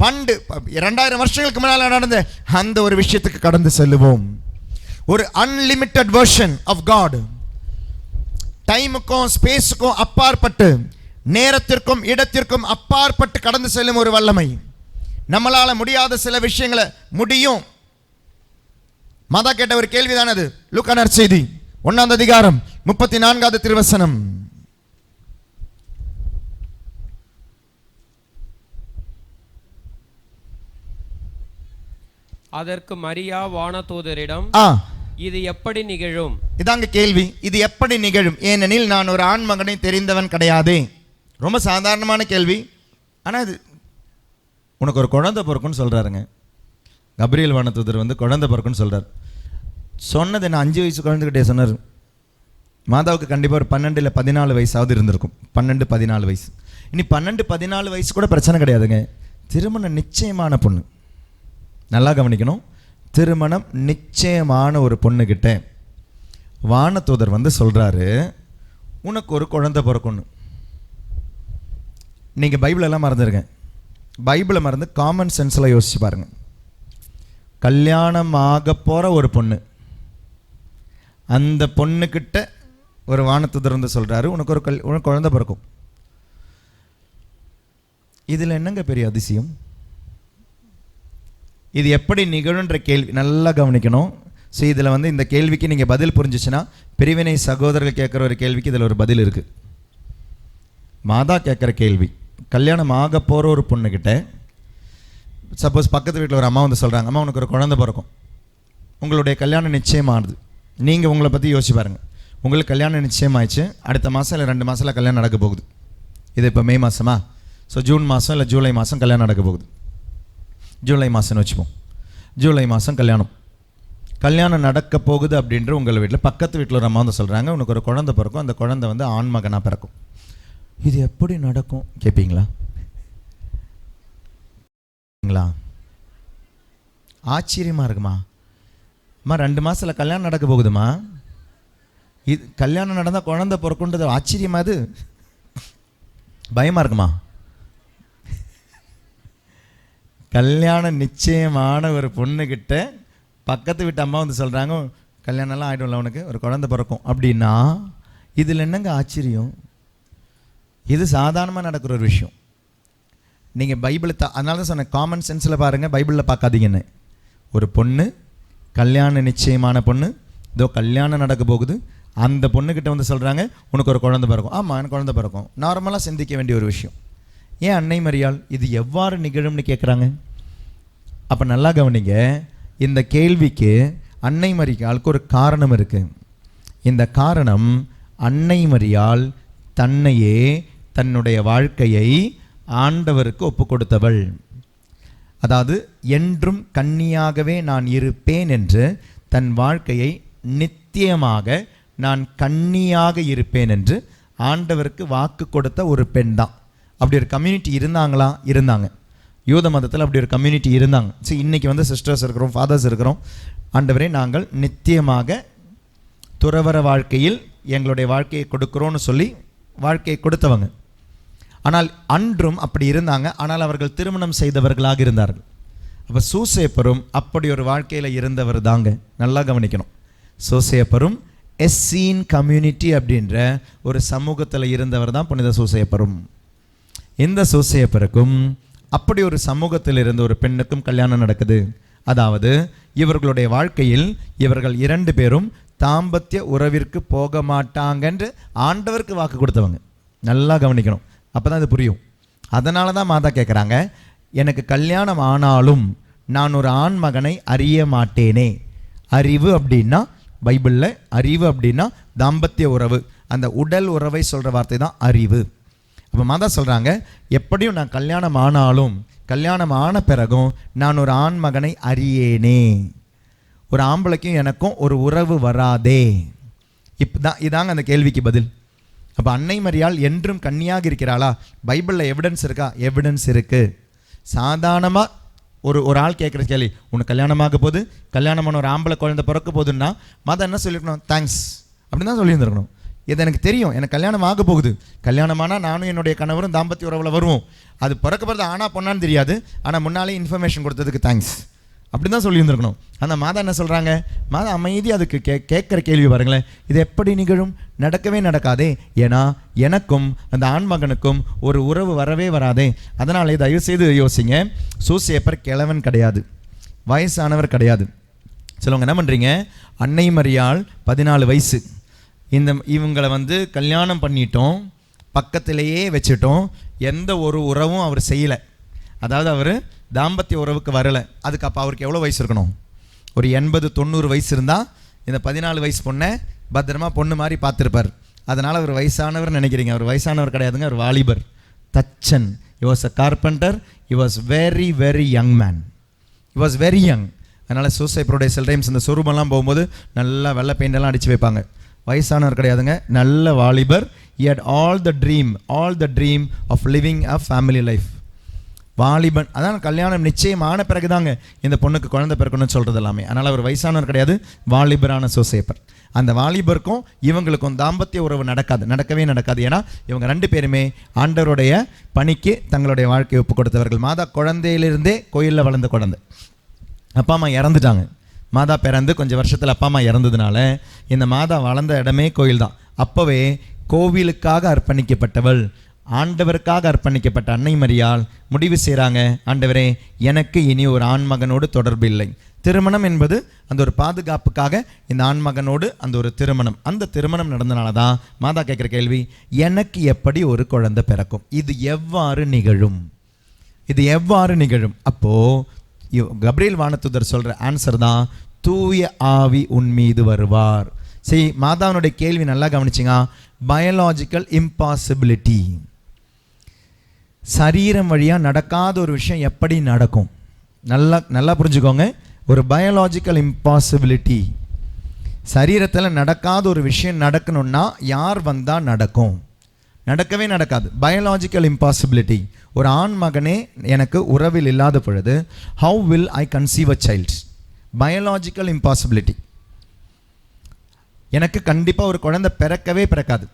பண்டு 2000 வருஷங்களுக்கு முன்னால் நடந்த அந்த ஒரு விஷயத்துக்கு கடந்து செல்லுவோம். ஒரு அன்லிமிட்டெட் வெர்ஷன் ஆஃப் காட், டைமுக்கும் ஸ்பேஸுக்கும் அப்பாற்பட்டு, நேரத்திற்கும் இடத்திற்கும் அப்பாற்பட்டு கடந்து செல்லும் ஒரு வல்லமை. நம்மளால முடியாத சில விஷயங்களை முடியும். மாதா கேட்ட ஒரு கேள்விதான் அது. லூக்கா நற்செய்தி 1ஆம் அதிகாரம் 34வது திருவசனம். அதற்கு மரியா வானதூதரிடம், இது எப்படி நிகழும்? இதாங்க கேள்வி, இது எப்படி நிகழும், ஏனெனில் நான் ஒரு ஆண் மகனை தெரிந்தவன் கிடையாதே. ரொம்ப சாதாரணமான கேள்வி. ஆனால் இது உனக்கு ஒரு குழந்தை பிறக்குன்னு சொல்கிறாருங்க. கப்ரியேல் வானதூதர் வந்து குழந்தை பிறக்குன்னு சொல்கிறார். சொன்னது என்ன, 5 வயசு குழந்தைகிட்டே சொன்னார். மாதாவுக்கு கண்டிப்பாக ஒரு 12 இல்லை 14 வயசாவது இருந்திருக்கும். 12-14 வயசு. இனி 12-14 வயசு கூட பிரச்சனை கிடையாதுங்க. திருமணம் நிச்சயமான பொண்ணு, நல்லா கவனிக்கணும், திருமணம் நிச்சயமான ஒரு பொண்ணுக்கிட்ட வானதூதர் வந்து சொல்கிறாரு, உனக்கு ஒரு குழந்தை பிறக்கணும். நீங்கள் பைபிளெல்லாம் மறந்துருங்க, பைபிளை மறந்து காமன் சென்ஸில் யோசிச்சு பாருங்கள். கல்யாணம் ஆக போகிற ஒரு பொண்ணு, அந்த பொண்ணுக்கிட்ட ஒரு வானதூதர் வந்து சொல்கிறாரு, உனக்கு குழந்தை பிறக்கும். இதில் என்னங்க பெரிய அதிசயம்? இது எப்படி நிகழுன்ற கேள்வி நல்லா கவனிக்கணும். ஸோ இதில் வந்து இந்த கேள்விக்கு நீங்கள் பதில் புரிஞ்சிச்சுன்னா, பிரிவினை சகோதரர்கள் கேட்குற ஒரு கேள்விக்கு இதில் ஒரு பதில் இருக்குது. மாதா கேட்குற கேள்வி, கல்யாணம் ஆக போகிற ஒரு பொண்ணுக்கிட்ட சப்போஸ் பக்கத்து வீட்டில் ஒரு அம்மா வந்து சொல்கிறாங்க, அம்மா உனக்கு ஒரு குழந்தை பிறக்கும், உங்களுடைய கல்யாணம் நிச்சயமானது. நீங்கள் உங்களை பற்றி யோசிச்சு பாருங்கள். உங்களுக்கு கல்யாணம் நிச்சயமாயிடுச்சு, அடுத்த மாதம் இல்லை 2 மாதத்தில் கல்யாணம் நடக்க போகுது. இது இப்போ மே மாதமா? ஸோ ஜூன் மாதம் இல்லை ஜூலை மாதம் கல்யாணம் நடக்க போகுது. ஜூலை மாதம்னு வச்சுப்போம். ஜூலை மாதம் கல்யாணம் நடக்க போகுது அப்படின்ற உங்கள் வீட்டில் பக்கத்து வீட்டில் ஒரு அம்மா வந்து சொல்கிறாங்க, உனக்கு ஒரு குழந்தை பிறக்கும், அந்த குழந்தை வந்து ஆண் மகனாக பிறக்கும். இது எப்படி நடக்கும் கேட்பீங்களா? ஆச்சரியமாக இருக்குமா? அம்மா 2 மாதத்தில் கல்யாணம் நடக்க போகுதுமா, இது கல்யாணம் நடந்தால் குழந்தை பிறக்குன்றது ஆச்சரியமா? அது பயமாக இருக்குமா? கல்யாணம் நிச்சயமான ஒரு பொண்ணுக்கிட்ட பக்கத்து வீட்டு அம்மா வந்து சொல்கிறாங்க, கல்யாணம்லாம் ஆகிடும்ல, உனக்கு ஒரு குழந்தை பிறக்கும் அப்படின்னா இதில் என்னங்க ஆச்சரியம்? இது சாதாரணமாக நடக்கிற ஒரு விஷயம். நீங்கள் பைபிளை அதனால தான் சொன்னேன், காமன் சென்ஸில் பாருங்கள், பைபிளில் பார்க்காதீங்கன்னு. ஒரு பொண்ணு, கல்யாணம் நிச்சயமான பொண்ணு, இதோ கல்யாணம் நடக்க போகுது, அந்த பொண்ணுக்கிட்ட வந்து சொல்கிறாங்க, உனக்கு ஒரு குழந்தை பிறக்கும். ஆமாம், எனக்கு குழந்தை பிறக்கும். நார்மலாக சிந்திக்க வேண்டிய ஒரு விஷயம். ஏன் அன்னை மரியாள் இது எவ்வாறு நிகழும்னு கேட்குறாங்க? அப்போ நல்லா கவனிங்க, இந்த கேள்விக்கு அன்னை மரியாளுக்கு ஒரு காரணம் இருக்குது. இந்த காரணம், அன்னை மரியாள் தன்னையே, தன்னுடைய வாழ்க்கையை ஆண்டவருக்கு ஒப்பு கொடுத்தவள். அதாவது என்றும் கன்னியாகவே நான் இருப்பேன் என்று தன் வாழ்க்கையை நித்தியமாக நான் கன்னியாக இருப்பேன் என்று ஆண்டவருக்கு வாக்கு கொடுத்த ஒரு பெண் தான். அப்படி ஒரு கம்யூனிட்டி இருந்தாங்களா? இருந்தாங்க. யூத மதத்தில் அப்படி ஒரு கம்யூனிட்டி இருந்தாங்க. சரி, இன்றைக்கி வந்து சிஸ்டர்ஸ் இருக்கிறோம், ஃபாதர்ஸ் இருக்கிறோம். ஆண்டவரே, நாங்கள் நித்தியமாக துறவற வாழ்க்கையில் எங்களுடைய வாழ்க்கையை கொடுக்குறோன்னு சொல்லி வாழ்க்கையை கொடுத்தவங்க. ஆனால் அன்றும் அப்படி இருந்தாங்க. ஆனால் அவர்கள் திருமணம் செய்தவர்களாக இருந்தார்கள். அப்போ சூசேப்பரும் அப்படி ஒரு வாழ்க்கையில் இருந்தவர் தாங்க. நல்லா கவனிக்கணும். சூசேப்பரும் எஸ்ஸீன் கம்யூனிட்டி அப்படின்ற ஒரு சமூகத்தில் இருந்தவர் தான் புனித சூசேப்பரும். இந்த சூசேப்பருக்கும் அப்படி ஒரு சமூகத்தில் இருந்த ஒரு பெண்ணுக்கும் கல்யாணம் நடக்குது. அதாவது இவர்களுடைய வாழ்க்கையில் இவர்கள் 2 பேரும் தாம்பத்திய உறவிற்கு போக மாட்டாங்கன்று ஆண்டவருக்கு வாக்கு கொடுத்தவங்க. நல்லா கவனிக்கணும். அப்போ தான் இது புரியும். அதனால தான் மாதா கேட்குறாங்க, எனக்கு கல்யாணம் ஆனாலும் நான் ஒரு ஆண் மகனை அறிய மாட்டேனே. அறிவு அப்படின்னா பைபிளில் அறிவு அப்படின்னா தாம்பத்திய உறவு, அந்த உடல் உறவை சொல்கிற வார்த்தை தான் அறிவு. அப்போ மாதா சொல்கிறாங்க, எப்படியும் நான் கல்யாணம் ஆனாலும் கல்யாணம் ஆன பிறகும் நான் ஒரு ஆண் மகனை அறியேனே. ஒரு ஆம்பளைக்கும் எனக்கும் ஒரு உறவு வராதே. இதாங்க அந்த கேள்விக்கு பதில். அப்போ அன்னை மரியாள் என்றும் கன்னியாக இருக்கிறாளா? பைபிளில் எவிடன்ஸ் இருக்கா? எவிடன்ஸ் இருக்குது. சாதாரணமாக ஒரு ஆள் கேட்குற கேள்வி, உனக்கு கல்யாணமாக போகுது, கல்யாணமான ஒரு ஆம்பளை குழந்தை பிறக்க போகுதுன்னா மாதா என்ன சொல்லியிருக்கணும்? தேங்க்ஸ் அப்படின்னு தான் சொல்லியிருந்துருக்கணும். இது எனக்கு தெரியும், எனக்கு கல்யாணம் ஆக போகுது, கல்யாணமானால் நானும் என்னுடைய கணவரும் தாம்பத்திய உறவில் வருவோம், அது பிறக்க போகிறது ஆனா பொண்ணான்னு தெரியாது, ஆனால் முன்னாலே இன்ஃபர்மேஷன் கொடுத்ததுக்கு தேங்க்ஸ் அப்படி தான் சொல்லியிருந்துருக்கணும். அந்த மாதா என்ன சொல்கிறாங்க? மாதா அமைதி அதுக்கு கேட்குற கேள்வி பாருங்களேன், இது எப்படி நிகழும்? நடக்கவே நடக்காதே. ஏன்னா எனக்கும் அந்த ஆண்மகனுக்கும் ஒரு உறவு வரவே வராதே. அதனாலே தயவு செய்து யோசிங்க, சூசேப்பர் கிழவன் கிடையாது, வயசானவர் கிடையாது. சிலவங்க என்ன பண்ணுறீங்க, அன்னை மரியாள் 14 வயசு, இவங்களை கல்யாணம் பண்ணிட்டோம், பக்கத்திலேயே வச்சுட்டோம், எந்த ஒரு உறவும் அவர் செய்யலை, அதாவது அவர் தாம்பத்திய உறவுக்கு வரலை. அதுக்கு அப்போ அவருக்கு எவ்வளோ வயசு இருக்கணும்? ஒரு 80-90 வயசு இருந்தால் இந்த 14 வயசு பொண்ணை பத்திரமா பொண்ணு மாதிரி பார்த்துருப்பார். அதனால் அவர் வயசானவர் நினைக்கிறீங்க, அவர் வயசானவர் கிடையாதுங்க, அவர் வாலிபர், தச்சன். he was a carpenter, he was very very young man, he was very young. அதனால் சூசைப்பருடைய சில டைம்ஸ் இந்த சொரூபம்லாம் போகும்போது நல்லா வெள்ளை பெயிண்டெல்லாம் அடித்து வைப்பாங்க. வயசானவர் கிடையாதுங்க, நல்ல வாலிபர். he had all the dream of living a family life. வாலிபன். அதான் கல்யாணம் நிச்சயமான பிறகுதாங்க இந்த பொண்ணுக்கு குழந்தை பிறக்கணும்னு சொல்கிறது எல்லாமே. அதனால் அவர் வயசானவர் கிடையாது, வாலிபரான சூசேப்பர். அந்த வாலிபருக்கும் இவங்களுக்கும் தாம்பத்திய உறவு நடக்கவே நடக்காது. ஏன்னா இவங்க 2 பேருமே ஆண்டவருடைய பணிக்கு தங்களுடைய வாழ்க்கையை ஒப்பு கொடுத்தவர்கள். மாதா குழந்தையிலிருந்தே கோயிலில் வளர்ந்த குழந்தை. அப்பா அம்மா இறந்துட்டாங்க. மாதா பிறந்து கொஞ்சம் வருஷத்தில் அப்பா அம்மா இறந்ததுனால இந்த மாதா வளர்ந்த இடமே கோயில் தான். அப்போவே கோவிலுக்காக அர்ப்பணிக்கப்பட்டவள், ஆண்டவருக்காக அர்ப்பணிக்கப்பட்ட அன்னை மரியாள் முடிவு செய்கிறாங்க, ஆண்டவரே எனக்கு இனி ஒரு ஆண்மகனோடு தொடர்பு இல்லை. திருமணம் என்பது அந்த ஒரு பாதுகாப்புக்காக இந்த ஆண்மகனோடு அந்த ஒரு திருமணம், அந்த திருமணம் நடந்தனால தான் மாதா கேட்குற கேள்வி, எனக்கு எப்படி ஒரு குழந்தை பிறக்கும்? இது எவ்வாறு நிகழும்? இது எவ்வாறு நிகழும்? அப்போது கப்ரியேல் வானதூதர் சொல்கிற ஆன்சர் தான், தூய ஆவி உன் மீது வருவார். சரி, மாதாவினுடைய கேள்வி நல்லா கவனிச்சிங்க. பயாலஜிக்கல் இம்பாசிபிலிட்டி, சரீரம் வழியாக நடக்காத ஒரு விஷயம் எப்படி நடக்கும்? நல்லா புரிஞ்சுக்கோங்க. ஒரு பயாலஜிக்கல் இம்பாசிபிலிட்டி, சரீரத்தில் நடக்காத ஒரு விஷயம் நடக்கணும்னா யார் வந்தால் நடக்கும்? நடக்கவே நடக்காது. Biological impossibility. ஒரு ஆண் மகனே எனக்கு உறவில் இல்லாத பொழுது how will I conceive a child? Biological impossibility. எனக்கு கண்டிப்பாக ஒரு குழந்தை பிறக்காது.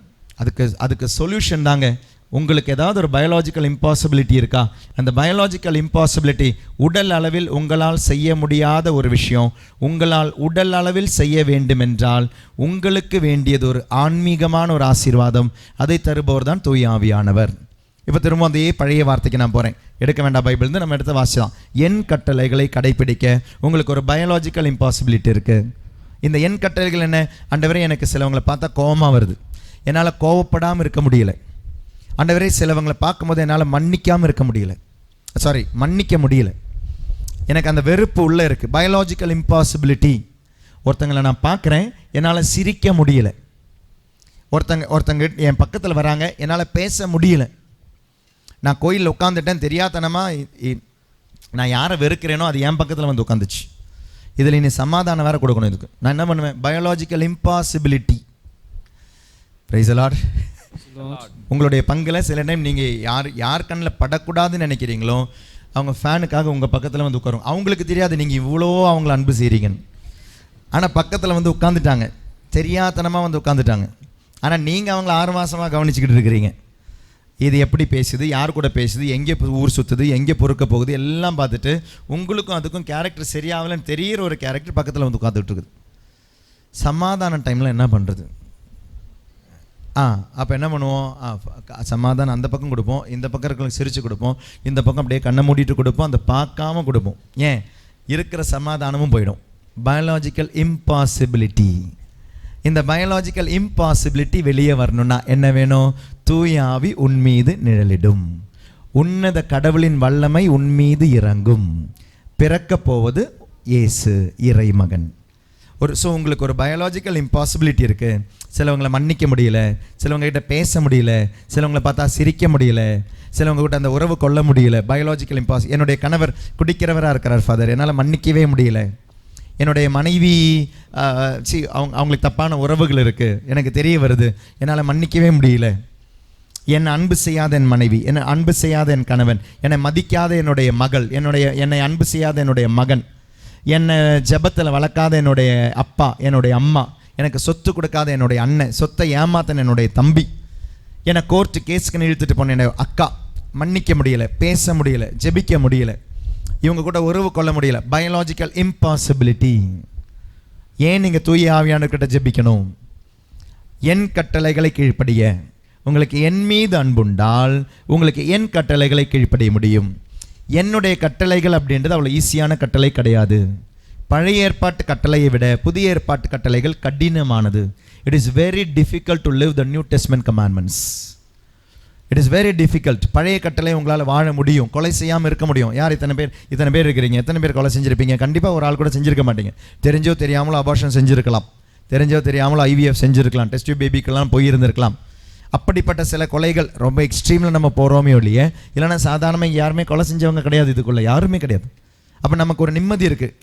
அதுக்கு சொல்யூஷன் தாங்க. உங்களுக்கு ஏதாவது ஒரு பயாலஜிக்கல் இம்பாசிபிலிட்டி இருக்கா? அந்த பயாலஜிக்கல் இம்பாசிபிலிட்டி, உடல் அளவில் உங்களால் செய்ய முடியாத ஒரு விஷயம் உங்களால் உடல் அளவில் செய்ய வேண்டுமென்றால் உங்களுக்கு வேண்டியது ஒரு ஆன்மீகமான ஒரு ஆசீர்வாதம். அதை தருபவர் தான் தூய ஆவியானவர். இப்போ திரும்ப அதே பழைய வார்த்தைக்கு நான் போகிறேன், எடுக்க வேண்டாம் பைபிள்ந்து நம்ம எடுத்து வாசிக்கலாம். என் கட்டளைகளை கடைப்பிடிக்க உங்களுக்கு ஒரு பயாலஜிக்கல் இம்பாசிபிலிட்டி இருக்குது. இந்த என் கட்டளைகள் என்ன? ஆண்டவரே எனக்கு சிலவங்களை பார்த்தா கோபமாக வருது, என்னால் கோவப்படாமல் இருக்க முடியல. ஆண்டவரே சிலவங்களை பார்க்கும்போது என்னால் மன்னிக்க முடியல, எனக்கு அந்த வெறுப்பு உள்ளே இருக்குது. Biological impossibility. ஒருத்தங்களை நான் பார்க்குறேன், என்னால் சிரிக்க முடியல. ஒருத்தங்க என் பக்கத்தில் வராங்க, என்னால் பேச முடியல. நான் கோயிலில் உட்காந்துட்டேன், தெரியாதனமாக நான் யாரை வெறுக்கிறேனோ அது என் பக்கத்தில் வந்து உட்காந்துச்சு. இதில் நீ சமாதானம் வேறு கொடுக்கணும். இதுக்கு நான் என்ன பண்ணுவேன்? Biological impossibility. Price the Lord. உங்களுடைய பங்கில் சில டைம் நீங்கள் யார் கண்ணில் படக்கூடாதுன்னு நினைக்கிறீங்களோ அவங்க ஃபேனுக்காக உங்கள் பக்கத்தில் வந்து உட்காரும். அவங்களுக்கு தெரியாது நீங்கள் இவ்வளோ அவங்கள அன்பு செய்கிறீங்கன்னு. ஆனால் பக்கத்தில் வந்து உட்காந்துட்டாங்க, தெரியாதனமாக வந்து உட்காந்துட்டாங்க. ஆனால் நீங்கள் அவங்கள 6 மாதமாக கவனிச்சுக்கிட்டு இருக்கிறீங்க. இது எப்படி பேசுது, யார் கூட பேசுது, எங்கே ஊர் சுற்றுது, எங்கே பொறுக்க போகுது எல்லாம் பார்த்துட்டு உங்களுக்கும் அதுக்கும் கேரக்டர் சரியாகலன்னு தெரிகிற ஒரு கேரக்டர் பக்கத்தில் வந்து உட்காந்துட்டு இருக்குது. சமாதான டைமில் என்ன பண்ணுறது? அப்போ என்ன பண்ணுவோம்? சமாதானம் அந்த பக்கம் கொடுப்போம், இந்த பக்கம் இருக்கிறவங்களுக்கு சிரித்து கொடுப்போம், இந்த பக்கம் அப்படியே கண்ணை மூடிட்டு கொடுப்போம், அந்த பார்க்காம கொடுப்போம். ஏன்? இருக்கிற சமாதானமும் போயிடும். Biological impossibility. இந்த பயாலஜிக்கல் இம்பாசிபிலிட்டி வெளியே வரணும்னா என்ன வேணும்? தூய ஆவி உன்மீது நிழலிடும். உன்னத கடவுளின் வல்லமை உன்மீது இறங்கும். பிறக்கப் போவது இயேசு இறைமகன். உங்களுக்கு ஒரு பயாலஜிக்கல் இம்பாசிபிலிட்டி இருக்குது. சிலவங்களை மன்னிக்க முடியல, சிலவங்க கிட்ட பேச முடியல, சிலவங்களை பார்த்தா சிரிக்க முடியல, சிலவங்க கிட்ட அந்த உறவு கொள்ள முடியல. பயாலஜிக்கல் என்னுடைய கணவர் குடிக்கிறவராக இருக்கிறார் ஃபாதர், என்னால் மன்னிக்கவே முடியல. என்னுடைய மனைவி அவங்களுக்கு தப்பான உறவுகள் இருக்குது, எனக்கு தெரிய வருது, என்னால் மன்னிக்கவே முடியல. என்னை அன்பு செய்யாத என் மனைவி, என்னை அன்பு செய்யாத என் கணவன், என்னை மதிக்காத என்னுடைய மகள், என்னை அன்பு செய்யாத என்னுடைய மகன், என்னை ஜெபத்தில் வளர்க்காத என்னுடைய அப்பா, என்னுடைய அம்மா, எனக்கு சொத்து கொடுக்காத என்னுடைய அண்ணன், சொத்தை ஏமாத்தன என்னுடைய தம்பி, என்னை கோர்ட்டு கேஸுக்குன்னு இழுத்துட்டு போன என்னுடைய அக்கா, மன்னிக்க முடியல, பேச முடியல, ஜெபிக்க முடியல, இவங்க கூட உறவு கொள்ள முடியல. Biological impossibility. ஏன் நீங்கள் தூய ஆவியானவர்கிட்ட ஜெபிக்கணும்? என் கட்டளைகளை கீழ்ப்படிய. உங்களுக்கு என் மீது அன்புண்டால் உங்களுக்கு என் கட்டளைகளை கீழ்ப்படிய முடியும். என்னுடைய கட்டளைகள் அப்படின்றது அவ்வளோ ஈஸியான கட்டளை கிடையாது. பழைய ஏற்பாட்டு கட்டளையை விட புதிய ஏற்பாட்டு கட்டளைகள் கடினமானது. It is very difficult to live the new testament commandments. It is very difficult. பழைய கட்டளை உங்களால் வாழ முடியும், கொலை செய்யாமல் இருக்க முடியும். யார் இத்தனை பேர் இருக்கிறீங்க? எத்தனை பேர் கொலை செஞ்சுருப்பீங்க? கண்டிப்பாக ஒரு ஆள் கூட செஞ்சுருக்க மாட்டீங்க. தெரிஞ்சோ தெரியாமலோ அபார்ஷன் செஞ்சுருக்கலாம், தெரிஞ்சோ தெரியாமலோ IVF செஞ்சுருக்கலாம், டெஸ்ட் டியூப் பேபிக்கெல்லாம் போயிருந்திருக்கலாம். அப்படிப்பட்ட சில கொலைகள் ரொம்ப எக்ஸ்ட்ரீமில் நம்ம போகிறோமே ஒழிய, இல்லைனா சாதாரணமாக யாருமே கொலை செஞ்சவங்க கிடையாது, இதுக்குள்ளே யாருமே கிடையாது. அப்போ நமக்கு ஒரு நிம்மதி இருக்குது,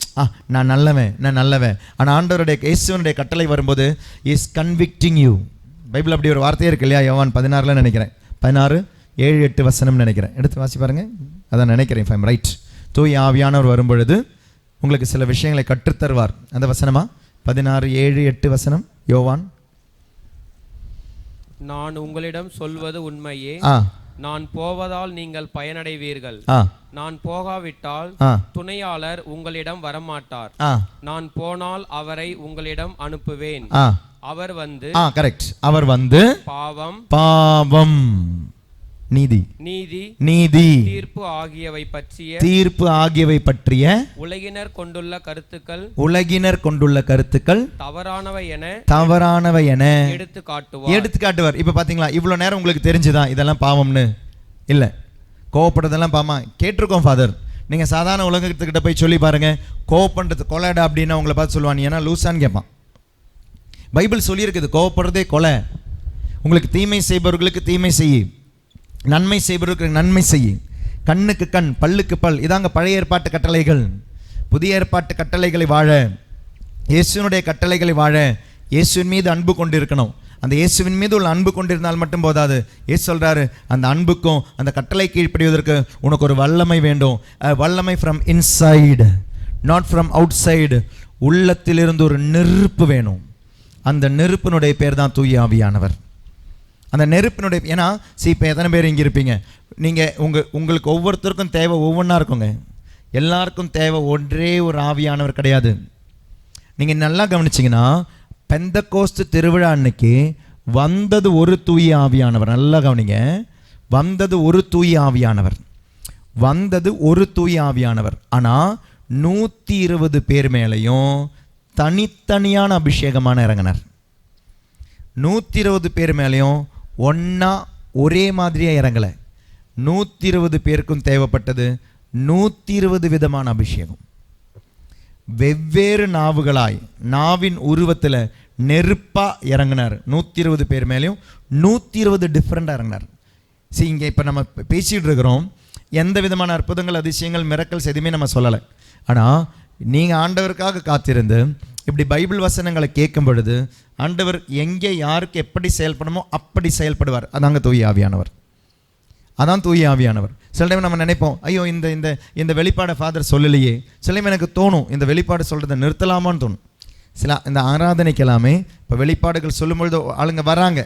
நான் நல்லவன். ஆனால் ஆண்டவருடைய இயேசுவினுடைய கட்டளை வரும்போது இஸ் கன்விக்டிங் யூ. பைபிள் அப்படி ஒரு வார்த்தையே இருக்கு இல்லையா? யோவான் 16 நினைக்கிறேன், 16, 7, 8 வசனம் நினைக்கிறேன். எடுத்து வாசி பாருங்கள். அதான் நினைக்கிறேன், இஃப் ஐம் ரைட். தூய ஆவியானவர் வரும்பொழுது உங்களுக்கு சில விஷயங்களை கற்றுத்தருவார். அந்த வசனமா? 16, 7, 8 வசனம் யோவான். நான் உங்களிடம் சொல்வது உண்மையே, நான் போவதால் நீங்கள் பயனடைவீர்கள். நான் போகாவிட்டால் துணையாளர் உங்களிடம் வரமாட்டார். நான் போனால் அவரை உங்களிடம் அனுப்புவேன். அவர் வந்து கரெக்ட், அவர் வந்து பாவம் நீதி தீர்ப்பு ஆகியவை பற்றிய உலகினர் கொண்டுள்ள கருத்துக்கள் தவறானவை என எடுத்து காட்டுவார். இப்ப பாத்தீங்களா, இவ்வளவு நேரம் உங்களுக்கு தெரிஞ்சுதான் இதெல்லாம் பாவம்னு? இல்ல, கோவப்படுறதெல்லாம் பாவமா கேட்டிருக்கோம் ஃபாதர். நீங்க சாதாரண உலகத்துக்கிட்ட போய் சொல்லி பாருங்க, கோவப்படுறது கொலைடா அப்படின்னா உங்களை பார்த்து சொல்லுவான், ஏன்னா லூசான்னு கேட்பான். பைபிள் சொல்லியிருக்குது, கோவப்படுறதே கொலை. உங்களுக்கு தீமை செய்பவர்களுக்கு தீமை செய்யு, நன்மை செய்பவர்களுக்கு நன்மை செய்யு, கண்ணுக்கு கண் பல்லுக்கு பல். இதாங்க பழைய ஏற்பாட்டு கட்டளைகள். புதிய ஏற்பாட்டு கட்டளைகளை வாழ, இயேசுவினுடைய கட்டளைகளை வாழ, இயேசுவின் மீது அன்பு கொண்டு இருக்கணும். அந்த இயேசுவின் மீது உள்ள அன்பு கொண்டிருந்தால் மட்டும் போதாது. இயேசு சொல்றாரு, அந்த அன்புக்கும் அந்த கட்டளை கீழ்ப்படிவதற்கு உனக்கு ஒரு வல்லமை வேண்டும். வல்லமை from inside, not from out side. உள்ளத்திலிருந்து ஒரு நெருப்பு வேணும். அந்த நெருப்பினுடைய பேர் தான் தூய ஆவியானவர். அந்த நெருப்பினுடைய, ஏன்னா இப்போ எத்தனை பேர் இங்கே இருப்பீங்க? நீங்கள் உங்களுக்கு ஒவ்வொருத்தருக்கும் தேவை ஒவ்வொன்றா இருக்குங்க. எல்லாருக்கும் தேவை ஒன்றே ஒரு ஆவியானவர் கிடையாது. நீங்கள் நல்லா கவனிச்சிங்கன்னா, பெந்தகோஸ்து திருவிழா அன்னைக்கு வந்தது ஒரு தூய ஆவியானவர். நல்லா கவனிங்க, வந்தது ஒரு தூய ஆவியானவர். ஆனால் 120 பேர் மேலேயும் தனித்தனியான அபிஷேகமான இறங்கினார். 120 பேர் மேலேயும் ஒன்றா ஒரே மாதிரியாக இறங்கலை. 120 பேருக்கும் தேவைப்பட்டது 120 விதமான அபிஷேகம். வெவ்வேறு நாவுகளாய், நாவின் உருவத்தில் நெருப்பாக இறங்கினார். 120 பேர் மேலேயும் 120 டிஃப்ரெண்டாக இறங்கினார். சரி, இங்கே இப்போ நம்ம பேசிகிட்டு இருக்கிறோம், எந்த விதமான அற்புதங்கள், அதிசயங்கள், மிரக்கல்ஸ் எதுவுமே நம்ம சொல்லலை. ஆனால் நீங்கள் ஆண்டவருக்காக காத்திருந்து இப்படி பைபிள் வசனங்களை கேட்கும் பொழுது ஆண்டவர் எங்கே யாருக்கு எப்படி செயல்படணுமோ அப்படி செயல்படுவார். அதாங்க தூய ஆவியானவர். அதான் தூய ஆவியானவர். சில டைம் நம்ம நினைப்போம், ஐயோ இந்த இந்த இந்த வெளிப்பாடை ஃபாதர் சொல்லலையே. சில டைம் எனக்கு தோணும், இந்த வெளிப்பாடு சொல்கிறத நிறுத்தலாமான்னு தோணும். சில இந்த ஆராதனைக்கு எல்லாமே இப்போ வெளிப்பாடுகள் சொல்லும் பொழுது ஆளுங்க வராங்க.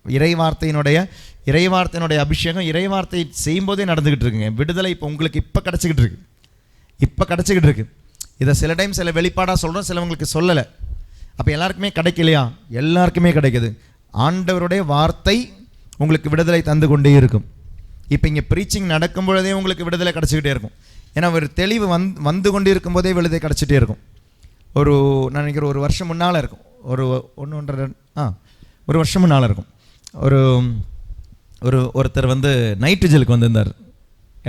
இறைவார்த்தையினுடைய அபிஷேகம் இறைவார்த்தை செய்யும்போதே நடந்துக்கிட்டு இருக்குங்க. விடுதலை இப்போ உங்களுக்கு இப்போ கிடச்சிக்கிட்டு இருக்கு. இதை சில டைம் சில வெளிப்பாடாக சொல்கிறோம், சிலவங்களுக்கு சொல்லலை. அப்போ எல்லாருக்குமே கிடைக்கலையா? எல்லாருக்குமே கிடைக்குது. ஆண்டவருடைய வார்த்தை உங்களுக்கு விடுதலை தந்து கொண்டே இருக்கும். இப்போ இங்கே ப்ரீச்சிங் நடக்கும் பொழுதே உங்களுக்கு விடுதலை கிடச்சிக்கிட்டே இருக்கும். ஏன்னா ஒரு தெளிவு வந்து கொண்டு இருக்கும் போதே விடுதலை கிடச்சிட்டே இருக்கும். நான் நினைக்கிறேன் ஒரு வருஷம் முன்னால் இருக்கும், ஒரு வருஷம் முன்னால் இருக்கும். ஒருத்தர் வந்து நைட்ரஜலுக்கு வந்திருந்தார்,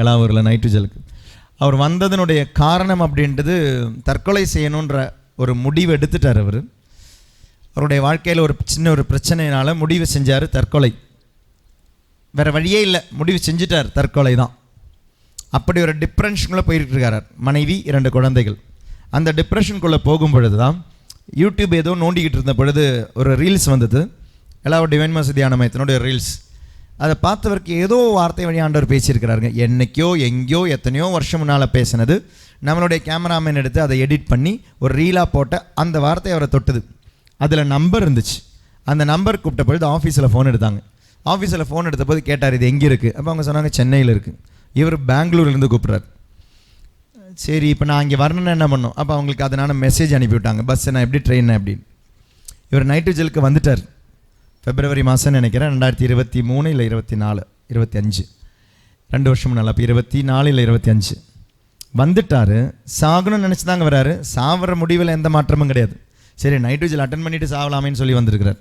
எலாவூரில் நைட்ரஜலுக்கு. அவர் வந்ததனுடைய காரணம் அப்படின்றது தற்கொலை செய்யணுன்ற ஒரு முடிவு எடுத்துட்டார். அவருடைய வாழ்க்கையில் ஒரு சின்ன ஒரு பிரச்சனையினால் முடிவு செஞ்சார் தற்கொலை. வேறு வழியே இல்லை, முடிவு செஞ்சுட்டார், தற்கொலை தான். அப்படி ஒரு டிப்ரெஷனுக்குள்ளே போயிட்டு இருக்கார். மனைவி, 2 குழந்தைகள். அந்த டிப்ரெஷனுக்குள்ளே போகும் பொழுது தான் யூடியூப் ஏதோ நோண்டிக்கிட்டு இருந்த பொழுது ஒரு ரீல்ஸ் வந்தது, எலாவூர் டிவைன் மர்சி தியான மையத்தினுடைய ரீல்ஸ். அதை பார்த்தவருக்கு ஏதோ வார்த்தை வழி ஆண்டவர் பேசியிருக்கிறாருங்க. என்றைக்கோ எங்கேயோ எத்தனையோ வருஷம் முன்னால் பேசினது நம்மளுடைய கேமராமேன் எடுத்து அதை எடிட் பண்ணி ஒரு ரீலாக போட்ட அந்த வார்த்தை அவரை தொட்டுது. அதில் நம்பர் இருந்துச்சு. அந்த நம்பர் கூப்பிட்ட பொழுது ஆஃபீஸில் ஃபோன் எடுத்தாங்க. ஆஃபீஸில் ஃபோன் எடுத்த போது கேட்டார், இது எங்கே இருக்குது? அப்போ அவங்க சொன்னாங்க, சென்னையில் இருக்குது. இவர் பெங்களூர்லேருந்து கூப்பிட்றாரு. சரி, இப்போ நான் இங்கே வரணுன்னு என்ன பண்ணோம்? அப்போ அவங்களுக்கு அதனால மெசேஜ் அனுப்பிவிட்டாங்க, பஸ் நான் எப்படி, ட்ரெயின் அப்படின்னு. இவர் நைட்ரஜலுக்கு வந்துட்டார். February மாதம்னு நினைக்கிறேன், 2023 இல்லை 24, 25, 2 வருஷம் முன்னால். அப்போ 24 இல்லை 25 வந்துட்டார். சாகணும்னு நினச்சி தாங்க வராரு. சாவர முடிவில் எந்த மாற்றமும் கிடையாது. சரி, நைட்ரஜல் அட்டன் பண்ணிவிட்டு சாவலாமேன்னு சொல்லி வந்திருக்கிறார்.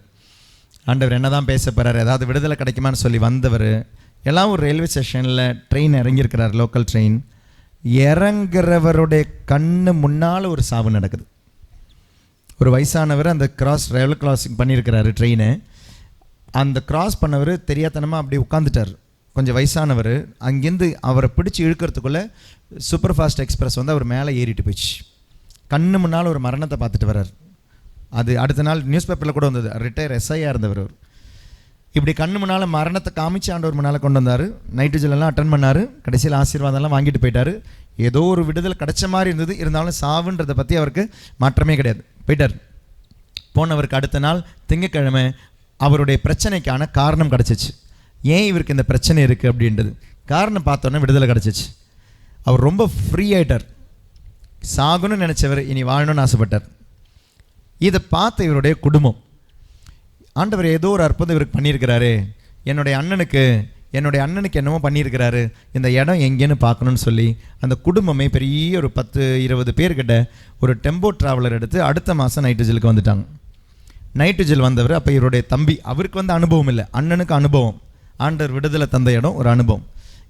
ஆண்டவர் என்ன தான் பேச போகிறார், ஏதாவது விடுதலை கிடைக்குமான்னு சொல்லி வந்தவர் எல்லாம் ஒரு ரயில்வே ஸ்டேஷனில் ட்ரெயின் இறங்கியிருக்கிறார், லோக்கல் ட்ரெயின். இறங்குறவருடைய கண்ணு முன்னால் ஒரு சாவு நடக்குது. ஒரு வயசானவர் அந்த ரயில்வே கிராசிங் பண்ணியிருக்கிறாரு ட்ரெயினை. அந்த கிராஸ் பண்ணவர் தெரியாதனமாக அப்படி உட்காந்துட்டார். கொஞ்சம் வயசானவர். அங்கேருந்து அவரை பிடிச்சி இழுக்கிறதுக்குள்ளே சூப்பர் ஃபாஸ்ட் எக்ஸ்பிரஸ் வந்து அவர் மேலே ஏறிட்டு போயிடுச்சு. கண்ணு முன்னால் ஒரு மரணத்தை பார்த்துட்டு வர்றார். அது அடுத்த நாள் நியூஸ் பேப்பரில் கூட வந்தது. ரிட்டையர் எஸ்ஐயாக இருந்தவர். இப்படி கண்ணு முன்னால் மரணத்தை காமிச்சு ஆண்டவர் முன்னால் கொண்டு வந்தார். நைட்ரஜலெல்லாம் அட்டன் பண்ணார். கடைசியில் ஆசீர்வாதம்லாம் வாங்கிட்டு போயிட்டார். ஏதோ ஒரு விடுதலை கிடைச்ச மாதிரி இருந்தது. இருந்தாலும் சாவுன்றதை பற்றி அவருக்கு மாற்றமே கிடையாது. போயிட்டார். போனவருக்கு அடுத்த நாள் திங்கக்கிழமை அவருடைய பிரச்சனைக்கான காரணம் கிடச்சிச்சு. ஏன் இவருக்கு இந்த பிரச்சனை இருக்குது அப்படின்றது காரணம் பார்த்தோன்னே விடுதலை கிடச்சிச்சு. அவர் ரொம்ப ஃப்ரீ ஆகிட்டார். சாகணும்னு நினச்சவர் இனி வாழணும்னு ஆசைப்பட்டார். இதை பார்த்த இவருடைய குடும்பம், ஆண்டவர் ஏதோ ஒரு அற்புதம் இவருக்கு பண்ணியிருக்கிறாரு, என்னுடைய அண்ணனுக்கு என்னமோ பண்ணியிருக்கிறாரு, இந்த இடம் எங்கேன்னு பார்க்கணுன்னு சொல்லி அந்த குடும்பமே பெரிய ஒரு 10-20 பேர்கிட்ட ஒரு டெம்போ ட்ராவலர் எடுத்து அடுத்த மாதம் நைட்ரஜலுக்கு வந்துட்டாங்க. நைட்ரஜல் வந்தவர் அப்போ இவருடைய தம்பி. அவருக்கு வந்து அனுபவம் இல்லை, அண்ணனுக்கு அனுபவம். ஆண்டவர் விடுதலை தந்த இடம் ஒரு அனுபவம்.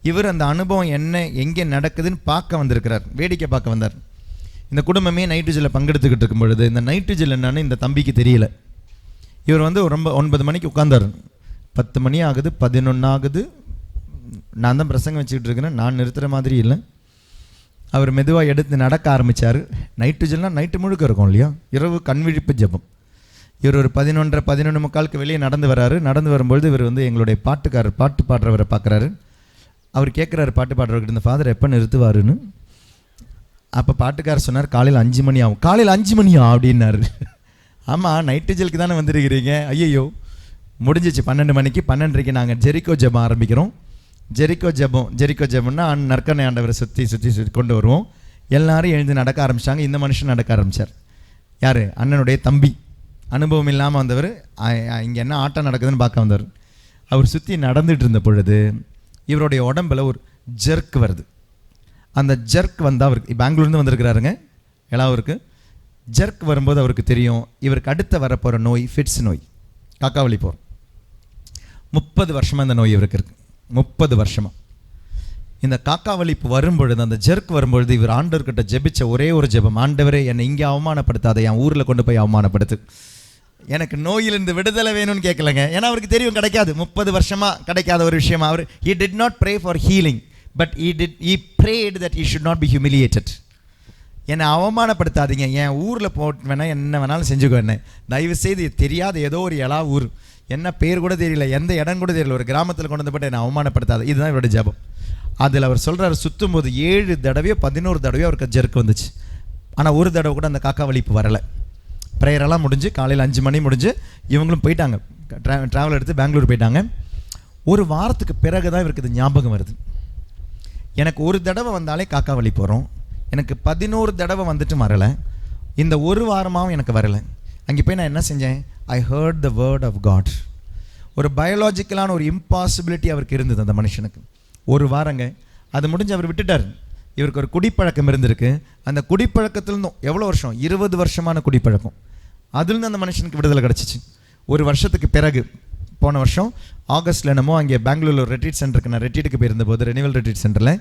இவர் அந்த அனுபவம் என்ன எங்கே நடக்குதுன்னு பார்க்க வந்திருக்கிறார், வேடிக்கை பார்க்க வந்தார். இந்த குடும்பமே நைட்ரஜலில் பங்கெடுத்துக்கிட்டு இருக்கும் பொழுது இந்த நைட்ரஜல் என்னன்னு இந்த தம்பிக்கு தெரியல. இவர் வந்து ரொம்ப 9 மணிக்கு உட்கார்ந்தார். 10 மணி ஆகுது, 11 ஆகுது. நான் தான் பிரசங்கம் வச்சுக்கிட்டு இருக்கிறேன், நான் நிறுத்துகிற மாதிரி இல்லை. அவர் மெதுவாக எடுத்து நடக்க ஆரம்பித்தார். நைட்ரஜல்லாம் நைட்டு முழுக்க இருக்கும் இல்லையா, இரவு கண்விழிப்பு ஜெபம். இவர் ஒரு 11:30 வெளியே நடந்து வராரு. நடந்து வரும்பொழுது இவர் வந்து எங்களுடைய பாட்டு பாடுறவரை பார்க்குறாரு. அவர் கேட்குறாரு பாட்டு பாடுறவர்கிட்ட, இந்த ஃபாதர் எப்போ நிறுத்துவாருன்னு. அப்போ பாட்டுக்காரர் சொன்னார், காலையில் 5 மணி ஆகும். காலையில் 5 மணியா அப்படின்னாரு. ஆமாம், நைட்ரஜலுக்கு தானே வந்துருக்கிறீங்க. ஐயோ முடிஞ்சிச்சு. 12 மணிக்கு 12:30 நாங்கள் ஜெரிக்கோ ஜெபம் ஆரம்பிக்கிறோம். ஜெரிக்கோ ஜெபம்னா நற்கனை ஆண்டவரை சுற்றி கொண்டு வருவோம். எல்லாரும் எழுந்து நடக்க ஆரம்பித்தாங்க. இந்த மனுஷன் நடக்க ஆரம்பித்தார். யார்? அண்ணனுடைய தம்பி. அனுபவம் இல்லாமல் வந்தவர், இங்கே என்ன ஆட்டம் நடக்குதுன்னு பார்க்க வந்தவர். அவர் சுற்றி நடந்துகிட்டு இருந்த பொழுது இவருடைய உடம்பில் ஒரு ஜெர்க் வருது. அந்த ஜெர்க் வந்தால் அவருக்கு, பெங்களூர்லேருந்து வந்திருக்கிறாருங்க எலாவூருக்கு. ஜெர்க் வரும்போது அவருக்கு தெரியும் இவருக்கு அடுத்த வரப்போகிற நோய் ஃபிட்ஸ் நோய், காக்காவலி போகிறோம். 30 வருஷமாக இந்த நோய் இவருக்கு இருக்குது. 30 வருஷமாக இந்த காக்காவலிப்பு வரும்பொழுது, அந்த ஜெர்க் வரும்பொழுது இவர் ஆண்டவர்கிட்ட ஜெபிச்ச ஒரே ஒரு ஜெபம், ஆண்டவரே என்னை இங்கே அவமானப்படுத்தாத, என் ஊரில் கொண்டு போய் அவமானப்படுத்து, எனக்கு நோயிலிருந்து விடுதலை வேணும்னு கேட்கலங்க. ஏன்னா அவருக்கு தெரியும் கிடைக்காது, 30 வருஷமாக கிடைக்காத ஒரு விஷயமா. அவர் he did not pray for healing, but he prayed that he should not be humiliated. என்னை அவமானப்படுத்தாதீங்க, என் ஊரில் போட்டு வேணால் என்ன வேணாலும் செஞ்சுக்கோ, என்ன தயவு செய்து தெரியாத ஏதோ ஒரு எலா ஊர், என்ன பேர் கூட தெரியல, எந்த இடம் கூட தெரியல, ஒரு கிராமத்தில் கொண்டு வந்து போட்டு என்னை அவமானப்படுத்தாது. இதுதான் இவருடைய ஜெபம். அதில் அவர் சொல்கிறார், சுற்றும் போது 7 தடவையோ 11 தடவையோ அவருக்கு ஜெர்க் வந்துச்சு. ஆனால் ஒரு தடவை கூட அந்த காக்காவலிப்பு வரலை. ப்ரேயரெல்லாம் முடிஞ்சு காலையில் 5 மணி முடிஞ்சு இவங்களும் போயிட்டாங்க, ட்ராவல் எடுத்து பெங்களூர் போயிட்டாங்க. ஒரு வாரத்துக்கு பிறகு தான் இவருக்கு இது ஞாபகம் வருது. எனக்கு ஒரு தடவை வந்தாலே காக்காவலி போகிறோம், எனக்கு 11 தடவை வந்துட்டு வரலை, இந்த ஒரு வாரமாகவும் எனக்கு வரலை. அங்கே போய் நான் என்ன செஞ்சேன்? I heard the word of God. ஒரு பயாலஜிக்கலான ஒரு இம்பாசிபிலிட்டி அவருக்கு இருந்தது அந்த மனுஷனுக்கு. ஒரு வாரங்க, அது முடிஞ்சு அவர் விட்டுட்டார். இவருக்கு ஒரு குடிப்பழக்கம் இருந்திருக்கு. அந்த குடிப்பழக்கத்துலேருந்தும் எவ்வளோ வருஷம், 20 வருஷமான குடிப்பழக்கம், அதுலேருந்து அந்த மனுஷனுக்கு விடுதலை கிடச்சிச்சு. ஒரு வருஷத்துக்கு பிறகு போன வருஷம் ஆகஸ்ட்டில் என்னமோ அங்கே பெங்களூரில் ஒரு ரெட்ரீட் சென்டருக்கு நான் ரெட்ரீட்டுக்கு போயிருந்தபோது, ரெனிவல் ரெட்ரீட் சென்டரில்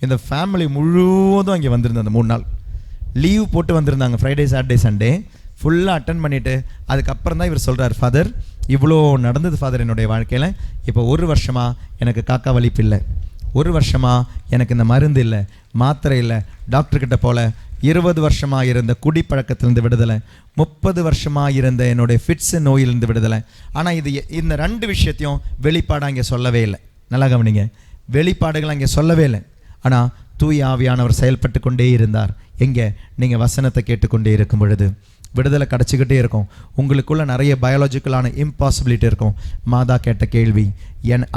இந்த ஃபேமிலி முழுவதும் அங்கே வந்திருந்தேன். அந்த 3 நாள் லீவ் போட்டு வந்திருந்தாங்க, ஃப்ரைடே சாட்டர்டே சண்டே ஃபுல்லாக அட்டன் பண்ணிவிட்டு அதுக்கப்புறம் தான் இவர் சொல்கிறார், ஃபாதர் இவ்வளோ நடந்தது ஃபாதர் என்னுடைய வாழ்க்கையில். இப்போ 1 வருஷமாக எனக்கு காக்கா வலிப்பு இல்லை, 1 வருஷமாக எனக்கு இந்த மருந்து இல்லை, மாத்திரை இல்லை, டாக்டர்கிட்ட போல. 20 வருஷமாக இருந்த குடிப்பழக்கத்திலிருந்து விடுதலை, 30 வருஷமாக இருந்த என்னுடைய ஃபிட்ஸ் நோயிலிருந்து விடுதலை. ஆனால் இந்த 2 விஷயத்தையும் வெளிப்பாடாக இங்கே சொல்லவே இல்லை. நல்லா கவனிங்க, வெளிப்பாடுகள் அங்கே சொல்லவே இல்லை. ஆனால் தூய ஆவியானவர் செயல்பட்டு கொண்டே இருந்தார். எங்கே? நீங்கள் வசனத்தை கேட்டுக்கொண்டே இருக்கும் பொழுது விடுதலை கிடச்சிக்கிட்டே இருக்கும். உங்களுக்குள்ள நிறைய பயாலஜிக்கலான இம்பாசிபிலிட்டி இருக்கும். மாதா கேட்ட கேள்வி,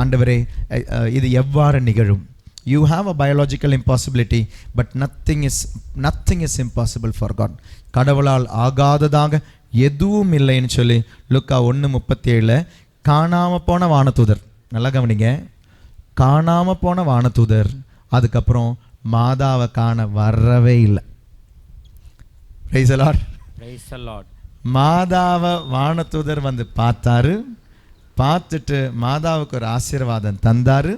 ஆண்டவரே இது எவ்வாறு நிகழும்? You have a biological impossibility, but nothing is impossible for God. கடவுளால் ஆகாததாக எதுவும் இல்லைன்னு சொல்லி லூக்கா 1:37 காணாமல் போன வானதூதர், நல்லா கவனிங்க, காணாமல் போன வானதூதர் அதுக்கப்புறம் மாதாவை காண வரவே இல்லை. Praise the Lord. Praise the Lord. மாதாவை வானதூதர் வந்து பார்த்தாரு, பார்த்துட்டு மாதாவுக்கு ஒரு ஆசீர்வாதம் தந்தார்.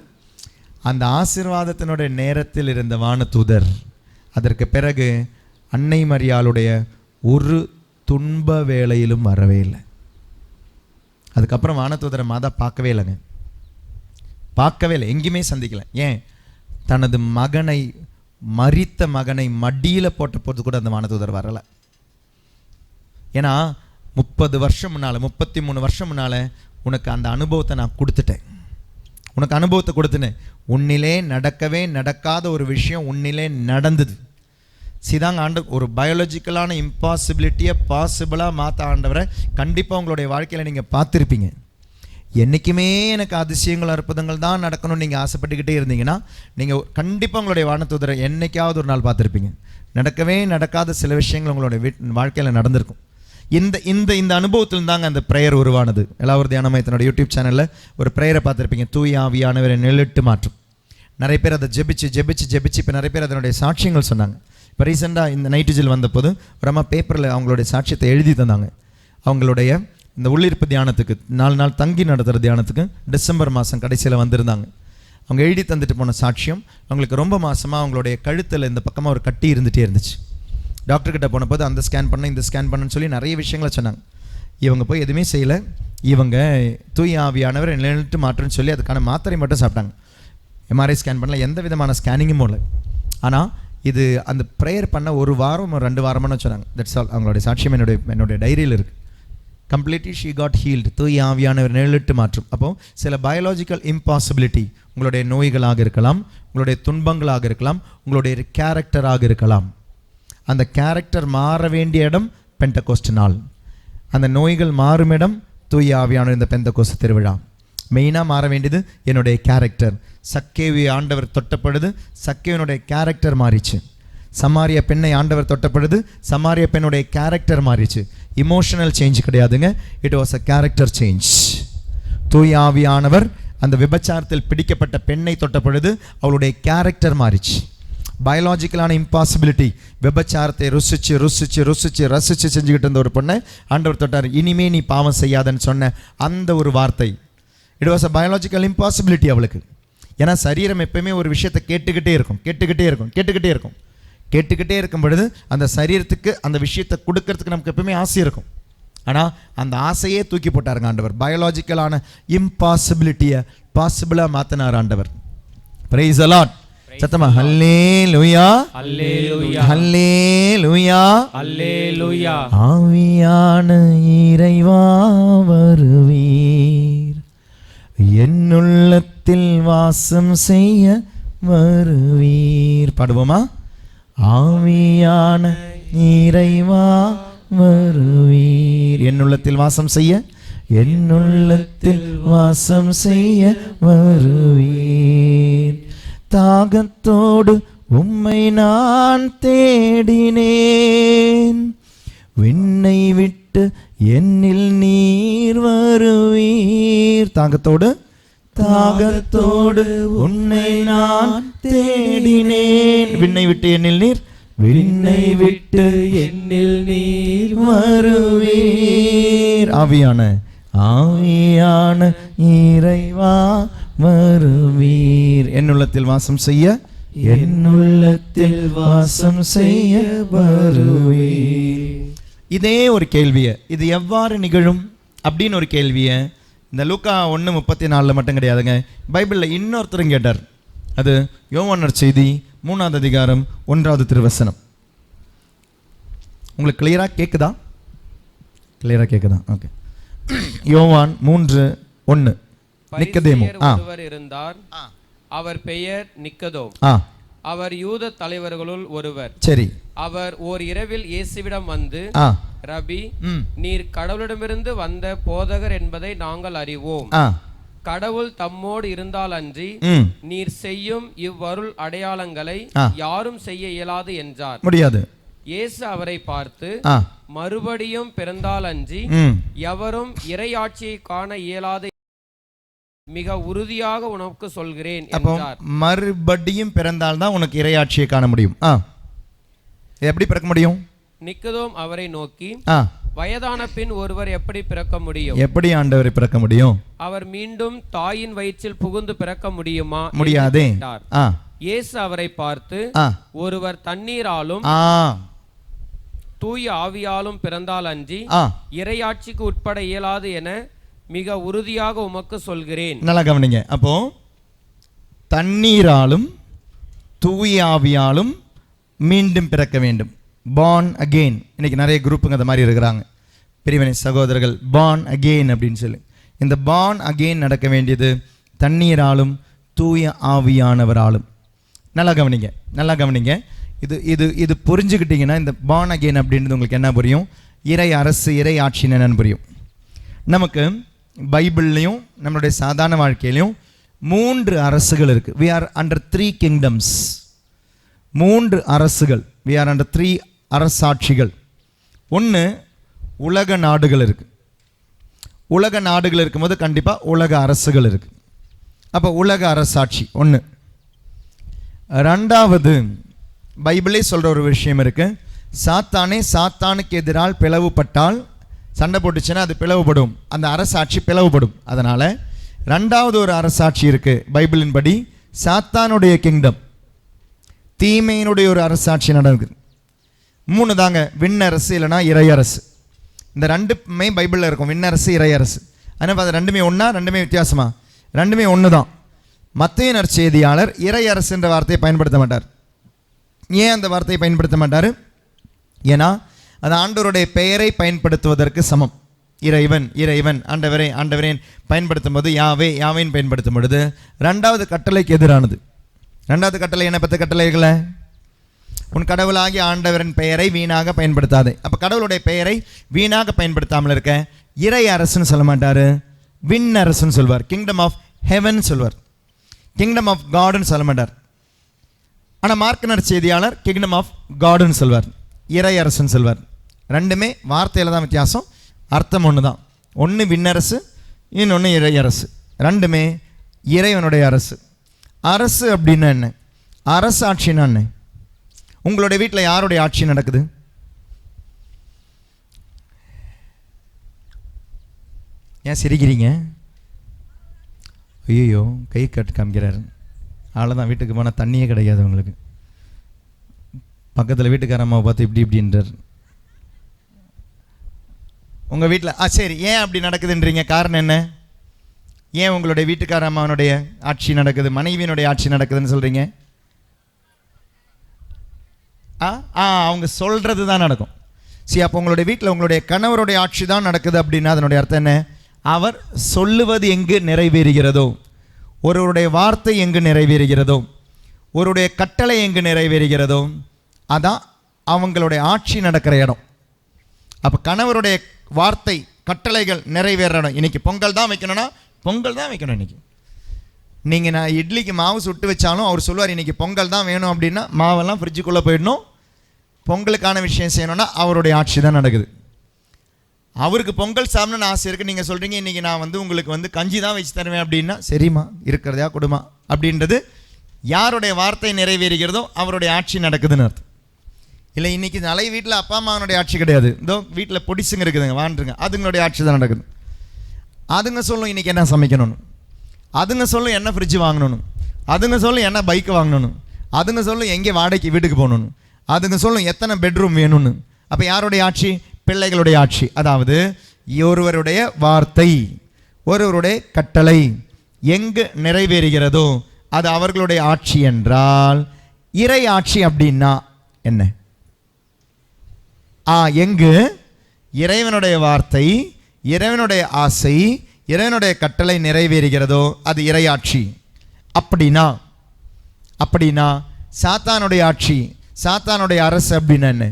அந்த ஆசீர்வாதத்தினுடைய நேரத்தில் இருந்த வானதூதர் அதற்கு பிறகு அன்னை மரியாளுடைய ஒரு துன்ப வேளையிலும் வரவே இல்லை. அதுக்கப்புறம் வானதூதரை மாதா பார்க்கவே இல்லைங்க, பார்க்கவே இல்லை, எங்கேயுமே சந்திக்கலை. ஏன்? தனது மகனை, மரித்த மகனை மடியில் போட்ட போது கூட அந்த வானதூதர் வரலை. ஏன்னா 30 வருஷம் முன்னால், 33 வருஷம் முன்னால் உனக்கு அந்த அனுபவத்தை நான் கொடுத்துட்டேன், உனக்கு அனுபவத்தை கொடுத்துனேன். உன்னிலே நடக்கவே நடக்காத ஒரு விஷயம் உன்னிலே நடந்தது. சிதாங்க ஒரு பயாலஜிக்கலான இம்பாசிபிலிட்டியை பாசிபிளாக மாற்ற ஆண்டவரை கண்டிப்பாக உங்களுடைய வாழ்க்கையில் நீங்கள் பார்த்துருப்பீங்க. என்றைக்குமே எனக்கு அதிசயங்கள் அற்புதங்கள் தான் நடக்கணும்னு நீங்கள் ஆசைப்பட்டுக்கிட்டே இருந்தீங்கன்னா நீங்கள் கண்டிப்பாக உங்களுடைய வானதூதரை என்றைக்காவது ஒரு நாள் பார்த்துருப்பீங்க. நடக்கவே நடக்காத சில விஷயங்கள் உங்களுடைய வாழ்க்கையில் நடந்திருக்கும். இந்த இந்த இந்த அனுபவத்தில் தாங்க அந்த ப்ரேயர் உருவானது. எல்லாரும் தியானமயத்தினோட யூடியூப் சேனலில் ஒரு ப்ரேயரை பார்த்துருப்பீங்க, தூய ஆவியானவரை நிழலிட்டு மாற்றும். நிறைய பேர் அதை ஜெபிச்சு இப்போ நிறைய பேர் அதனுடைய சாட்சியங்கள் சொன்னாங்க. இப்போ ரீசெண்டாக இந்த நைட் விஜில் வந்தபோது ஒரு அம்மா பேப்பரில் அவங்களுடைய சாட்சியத்தை எழுதி தந்தாங்க. அவங்களுடைய இந்த உள்ளிருப்பு தியானத்துக்கு 4 நாள் தங்கி நடத்துகிற தியானத்துக்கு டிசம்பர் மாதம் கடைசியில் வந்திருந்தாங்க. அவங்க எழுதி தந்துட்டு போன சாட்சியம், அவங்களுக்கு ரொம்ப மாதமாக அவங்களுடைய கழுத்தில் இந்த பக்கமாக ஒரு கட்டி இருந்துகிட்டே இருந்துச்சு. டாக்டர்கிட்ட போனபோது அந்த ஸ்கேன் பண்ண, இந்த ஸ்கேன் பண்ணன்னு சொல்லி நிறைய விஷயங்களை சொன்னாங்க. இவங்க போய் எதுவுமே செய்யலை. இவங்க தூய ஆவியானவர் நிலைநிட்டு மாற்றுன்னு சொல்லி அதுக்கான மாத்திரை மட்டும் சாப்பிட்டாங்க. எம்ஆர்ஐ ஸ்கேன் பண்ணல, எந்த விதமான ஸ்கேனிங்கும் இல்லை. ஆனால் இது அந்த ப்ரேயர் பண்ண 1 வாரம் 2 வாரம்னு சொன்னாங்க. That's all. அவங்களுடைய சாட்சியம் என்னுடைய டைரியில் இருக்குது. Completely she got healed. தூய ஆவியானவர் நிழலிட்டு மாற்றும். அப்போது சில பயாலஜிக்கல் இம்பாசிபிலிட்டி, உங்களுடைய நோய்களாக இருக்கலாம், உங்களுடைய துன்பங்களாக இருக்கலாம், உங்களுடைய கேரக்டராக இருக்கலாம். அந்த கேரக்டர் மாற வேண்டிய இடம் பெந்தகோஸ்ட் நாள். அந்த நோய்கள் மாறும் இடம் தூய ஆவியானவர் இந்த பெந்தகோஸ்ட் திருவிழா. மெயினாக மாற வேண்டியது என்னுடைய கேரக்டர். சக்கேவி ஆண்டவர் தொட்டப்படுது, சக்கேவினுடைய கேரக்டர் மாறிச்சு. சமாரிய பெண்ணை ஆண்டவர் தொட்டப்படுது, சமாரிய பெண்ணுடைய கேரக்டர் மாறிச்சு. இமோஷனல் சேஞ்ச் கிடையாதுங்க, it was a character change. தூய ஆவியானவர் அந்த விபச்சாரத்தில் பிடிக்கப்பட்ட பெண்ணை தொட்டப்படுது, அவளுடைய கேரக்டர் மாறிச்சு. பயாலஜிக்கலான இம்பாசிபிலிட்டி, விபச்சாரத்தை ரசிச்சு செஞ்சுக்கிட்டு இருந்த ஒரு பொண்ணை ஆண்டவர் தொட்டார். இனிமே நீ பாவம் செய்யாதன்னு சொன்ன அந்த ஒரு வார்த்தை, it was a biological impossibility அவளுக்கு. ஏன்னா சரீரம் எப்பயுமே ஒரு விஷயத்தை கேட்டுக்கிட்டே இருக்கும் பொழுது அந்த சரீரத்துக்கு அந்த விஷயத்தை கொடுக்கறதுக்கு நமக்கு எப்பவுமே ஆசை இருக்கும். ஆனால் அந்த ஆசையே தூக்கி போட்டாருங்க ஆண்டவர். பயாலஜிக்கலான இம்பாசிபிலிட்டியை பாசிபிளாக மாற்றினார் ஆண்டவர். Price the Lord. சத்தமா ஹல்லேலூயா, ஹல்லேலூயா, ஹல்லேலூயா, ஹல்லேலூயா. ஆவியான இறைவா வருவீர், என்னுள்ளத்தில் வாசம் செய்ய வருவீர். பாடுவோமா? ஆவியான இறைவா வருவீர், என்னுள்ளத்தில் வாசம் செய்ய, என்னுள்ளத்தில் வாசம் செய்ய வருவீர். தாகத்தோடு உம்மை நான் தேடினேன், விண்ணை விட்டு என்னில் நீர் வருவீர். தாகத்தோடு உன்னை நான் தேடினேன், விண்ணை விட்டு என்னில் நீர், விண்ணை விட்டு என்னில் நீர் வருவீர். ஆவியான இறைவா வருவீர். என்னுள்ளத்தில் வாசம் செய்ய, என்னுள்ளத்தில் வாசம் செய்ய வருவீர். இதே ஒரு கேள்வியை, இது எவ்வாறு நிகழும் அப்படின்னு ஒரு கேள்வியை இந்த லூக்கா 1:34 மட்டும் கிடையாதுங்க, பைபிளில் இன்னொருத்தரும் கேட்டார். அது யோவான் நற்செய்தி 3ஆம் அதிகாரம் 1வது திருவசனம். உங்களுக்கு கிளியராக கேட்குதா? கிளியராக கேட்குதா? ஓகே. யோவான் 3:1. நிக்கதேமு ஒருவர் இருந்தார், அவர் பெயர் நிக்கதோம். அவர் யூத தலைவர்களுள் ஒருவர். சரி. அவர் ஓர் இரவில் இயேசுவிடம் வந்து, ரபி, நீர் கடவுளிடமிருந்து வந்த போதகர் என்பதை நாங்கள் அறிவோம். கடவுள் தம்மோடு இருந்தால் அன்றி நீர் செய்யும் இவ்வருள் அடையாளங்களை யாரும் செய்ய இயலாது என்றார். முடியாது. இயேசு அவரை பார்த்து, மறுபடியும் பிறந்தால் அன்றி எவரும் இறையாட்சியை காண இயலாது, மிக உறுதியாக உனக்கு சொல்கிறேன் என்றார். மறுபடியும் பிறந்தால் தான் உனக்கு இறையாட்சியை காண முடியும். எப்படி பிறக்க முடியும்? நிக்கதோம் அவரை நோக்கி, வயதான பின் ஒருவர் எப்படி பிறக்க முடியும்? எப்படி ஆண்டவரை பிறக்க முடியும்? அவர் மீண்டும் தாயின் வயிற்றில் புகுந்து பிறக்க முடியுமா? முடியாதே. இயேசு அவரை பார்த்து, ஒருவர் தண்ணீராலும் தூய ஆவியாலும் பிறந்தால் அன்றி இறையாட்சிக்கு உட்பட இயலாது என மிக உறுதியாக உமக்கு சொல்கிறேன். நல்லா கவனிங்க. அப்போ தண்ணீராலும் தூய ஆவியாலும் மீண்டும் பிறக்க வேண்டும். born again. இன்னைக்கு நிறைய குரூப்புங்க அந்த மாதிரி இருக்கிறாங்க, பிரிவினை சகோதரர்கள். born again அப்படின்னு சொல்லி, இந்த born again நடக்க வேண்டியது தண்ணீராலும் தூய ஆவியானவராலும். நல்லா கவனிங்க, நல்லா கவனிங்க. இது இது இது புரிஞ்சுக்கிட்டீங்கன்னா இந்த born again அப்படின்றது உங்களுக்கு என்ன புரியும்? இறை அரசு, இறை ஆட்சின்னு என்னன்னு புரியும். நமக்கு பைபிள்லையும் நம்மளுடைய சாதாரண வாழ்க்கையிலையும் 3 அரசுகள் இருக்குது. we are under 3 kingdoms. 3 அரசுகள். we are under 3 அரசாட்சிகள். ஒன்று, உலக நாடுகள் இருக்குது. உலக நாடுகள் இருக்கும்போது கண்டிப்பாக உலக அரசுகள் இருக்குது. அப்போ உலக அரசாட்சி ஒன்று. ரெண்டாவது, பைபிளே சொல்கிற ஒரு விஷயம் இருக்குது. சாத்தானுக்கு எதிரால் பிளவுபட்டால், சண்டை போட்டுச்சுன்னா அது பிளவுபடும், அந்த அரசாட்சி பிளவுபடும். அதனால் ரெண்டாவது ஒரு அரசாட்சி இருக்குது பைபிளின் படி, சாத்தானுடைய கிங்டம், தீமையினுடைய ஒரு அரசாட்சி நடக்குது. 3 தாங்க, விண்ணரசு இல்லைனா இறையரசு. இந்த ரெண்டுமே பைபிளில் இருக்கும், விண்ணரசு இறையரசு. ஆனால் அது ரெண்டுமே ஒன்றா, ரெண்டுமே வித்தியாசமா? ரெண்டுமே ஒன்று தான். மத்தேயு நற்செய்தியாளர் இறையரசு என்ற வார்த்தையை பயன்படுத்த மாட்டார். ஏன் அந்த வார்த்தையை பயன்படுத்த மாட்டார்? ஏன்னா அது ஆண்டவருடைய பெயரை பயன்படுத்துவதற்கு சமம். இறைவன், இறைவன், ஆண்டவரே, ஆண்டவரேன் பயன்படுத்தும் போது யாவே, யாவேன்னு பயன்படுத்தும் பொழுது ரெண்டாவது கட்டளைக்கு எதிரானது. ரெண்டாவது கட்டளை என்ன? 10 கட்டளைகளை, உன் கடவுளாகி ஆண்டவரின் பெயரை வீணாக பயன்படுத்தாது. அப்போ கடவுளுடைய பெயரை வீணாக பயன்படுத்தாமல் இருக்க இறை அரசுன்னு சொல்ல மாட்டார், விண் அரசுன்னு சொல்வார். கிங்டம் ஆஃப் ஹெவன் சொல்வார், கிங்டம் ஆஃப் காடுன்னு சொல்ல மாட்டார். ஆனால் மார்க் நற்செய்தியாளர் கிங்டம் ஆஃப் காடுன்னு சொல்வார், இறை அரசுன்னு சொல்வார். ரெண்டுமே வார்த்தையில் தான் வித்தியாசம், அர்த்தம் ஒன்று தான். ஒன்று விண்ணரசு, இன்னொன்று இறை அரசு. ரெண்டுமே இறைவனுடைய அரசு. அரசு அப்படின்னா என்ன? அரசாட்சின்னா என்ன? உங்களுடைய வீட்டில் யாருடைய ஆட்சி நடக்குது? ஏன் சிரிக்கிறீங்க? ஐயோ, கை கட்டு காமிக்கிறாரு. அவ்வளோதான், வீட்டுக்கு போனால் தண்ணியே கிடைக்காது உங்களுக்கு. பக்கத்தில் வீட்டுக்கார அம்மாவை பார்த்து இப்படி இப்படின்றார். உங்கள் வீட்டில் சரி, ஏன் அப்படி நடக்குதுன்றீங்க? காரணம் என்ன? ஏன் உங்களுடைய வீட்டுக்கார அம்மாவனுடைய ஆட்சி நடக்குது, மனைவியினுடைய ஆட்சி நடக்குதுன்னு சொல்கிறீங்க? அவங்க சொல்கிறது தான் நடக்கும். சரி, அப்போ உங்களுடைய வீட்டில் உங்களுடைய கணவருடைய ஆட்சி தான் நடக்குது அப்படின்னா அதனுடைய அர்த்தம் என்ன? அவர் சொல்லுவது எங்கு நிறைவேறுகிறதோ, ஒருவருடைய வார்த்தை எங்கு நிறைவேறுகிறதோ, ஒருவருடைய கட்டளை எங்கு நிறைவேறுகிறதோ, அதான் அவங்களுடைய ஆட்சி நடக்கிற இடம். அப்போ கணவருடைய வார்த்தை, கட்டளைகள் நிறைவேற இடம். இன்றைக்கி பொங்கல் தான் வைக்கணும்னா பொங்கல் தான் வைக்கணும். இன்றைக்கி நீங்கள் நான் இட்லிக்கு மாவு சுட்டு வச்சாலும் அவர் சொல்லுவார் இன்றைக்கி பொங்கல் தான் வேணும் அப்படின்னா மாவெல்லாம் ஃப்ரிட்ஜுக்குள்ளே போயிடணும். பொங்கலுக்கான விஷயம் செய்யணும்னா அவருடைய ஆட்சி தான் நடக்குது. அவருக்கு பொங்கல் சாப்பிடணும்னு ஆசை இருக்குது, நீங்கள் சொல்கிறீங்க இன்றைக்கி நான் உங்களுக்கு கஞ்சி தான் வச்சு தருவேன் அப்படின்னா, சரிம்மா இருக்கிறதா கொடுமா அப்படின்றது யாருடைய வார்த்தை நிறைவேறுகிறதோ அவருடைய ஆட்சி நடக்குதுன்னு அர்த்தம். இல்லை இன்றைக்கி நிறைய வீட்டில் அப்பா அம்மாவனுடைய ஆட்சி கிடையாது, இதோ வீட்டில் பொடிசுங்க இருக்குதுங்க, வாழ்ந்துருங்க, அதுங்களுடைய ஆட்சி தான் நடக்குது. அதுங்க சொல்லும் இன்றைக்கி என்ன சமைக்கணும்னு, அதுங்க சொல்லும் என்ன ஃப்ரிட்ஜ் வாங்கணும்னு, அதுங்க சொல்லும் என்ன பைக் வாங்கணும்னு, அதுங்க சொல்லும் எங்கே வாடகைக்கு வீட்டுக்கு போகணுன்னு, அதுங்க சொல்லும் எத்தனை பெட்ரூம் வேணும்னு. அப்போ யாருடைய ஆட்சி? பிள்ளைகளுடைய ஆட்சி. அதாவது ஒருவருடைய வார்த்தை, ஒருவருடைய கட்டளை எங்கு நிறைவேறுகிறதோ அது அவர்களுடைய ஆட்சி என்றால் இறை ஆட்சி அப்படின்னா என்ன? எங்கு இறைவனுடைய வார்த்தை, இறைவனுடைய ஆசை, இறைவனுடைய கட்டளை நிறைவேறுகிறதோ அது இறையாட்சி. அப்படின்னா சாத்தானுடைய ஆட்சி, சாத்தானுடைய அரசு அப்படின்னா என்ன?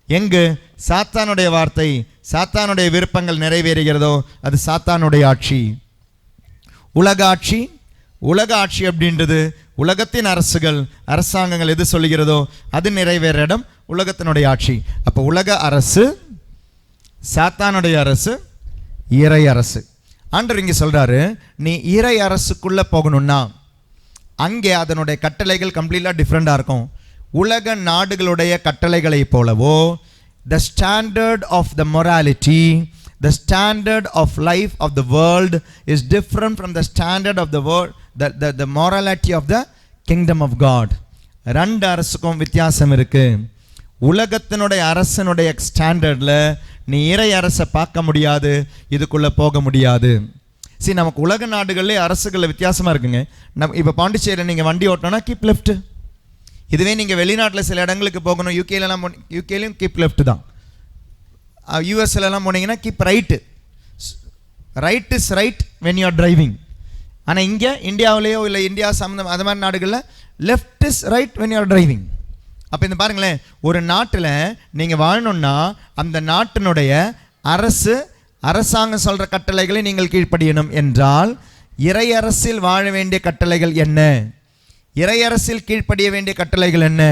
எங்கு சாத்தானுடைய வார்த்தை, சாத்தானுடைய விருப்பங்கள் நிறைவேறுகிறதோ அது சாத்தானுடைய ஆட்சி. உலக ஆட்சி, உலக ஆட்சி அப்படின்றது உலகத்தின் அரசுகள், அரசாங்கங்கள் எது சொல்லுகிறதோ அது நிறைவேற இடம் உலகத்தினுடைய ஆட்சி. அப்போ உலக அரசு, சாத்தானுடைய அரசு, இறை அரசு. ஆண்டவர் இங்கே சொல்றாரு, நீ இறை அரசுக்குள்ள போகணும்னா அங்கே அதனுடைய கட்டளைகள் கம்ப்ளீட்டாக டிஃப்ரெண்டாக இருக்கும். உலக நாடுகளுடைய கட்டளைகளை போலவோ the standard of the morality, the standard of life of the world is different from the standard of the world, the morality of the kingdom of God. ரெண்டு அரசுக்கும் வித்தியாசம் இருக்கு. உலகத்தினுடைய அரசனுடைய ஸ்டாண்டர்டில் நீ இறை அரசை பார்க்க முடியாது, இதுக்குள்ளே போக முடியாது. சரி, நமக்கு உலக நாடுகளில் அரசுகளில் வித்தியாசமாக இருக்குங்க. இப்போ பாண்டிச்சேரியில் நீங்கள் வண்டி ஓட்டணும்னா கீப் லெஃப்ட். இதுவே நீங்கள் வெளிநாட்டில் சில இடங்களுக்கு போகணும், யூகேலையும் கீப் லெஃப்ட் தான். யூஎஸ்லலாம் போனீங்கன்னா keep right. Right is right when you are driving. ஆனால் இங்கே இந்தியாவிலேயோ இல்லை இந்தியா சம்மந்தம் அது மாதிரி நாடுகளில் left is right when you are driving. அப்போ இந்த பாருங்களேன், ஒரு நாட்டில் நீங்கள் வாழணுன்னா அந்த நாட்டினுடைய அரசாங்கம் சொல்கிற கட்டளைகளை நீங்கள் கீழ்ப்படியணும் என்றால் இறையரசில் வாழ வேண்டிய கட்டளைகள் என்ன, இறையரசில் கீழ்ப்படிய வேண்டிய கட்டளைகள் என்ன,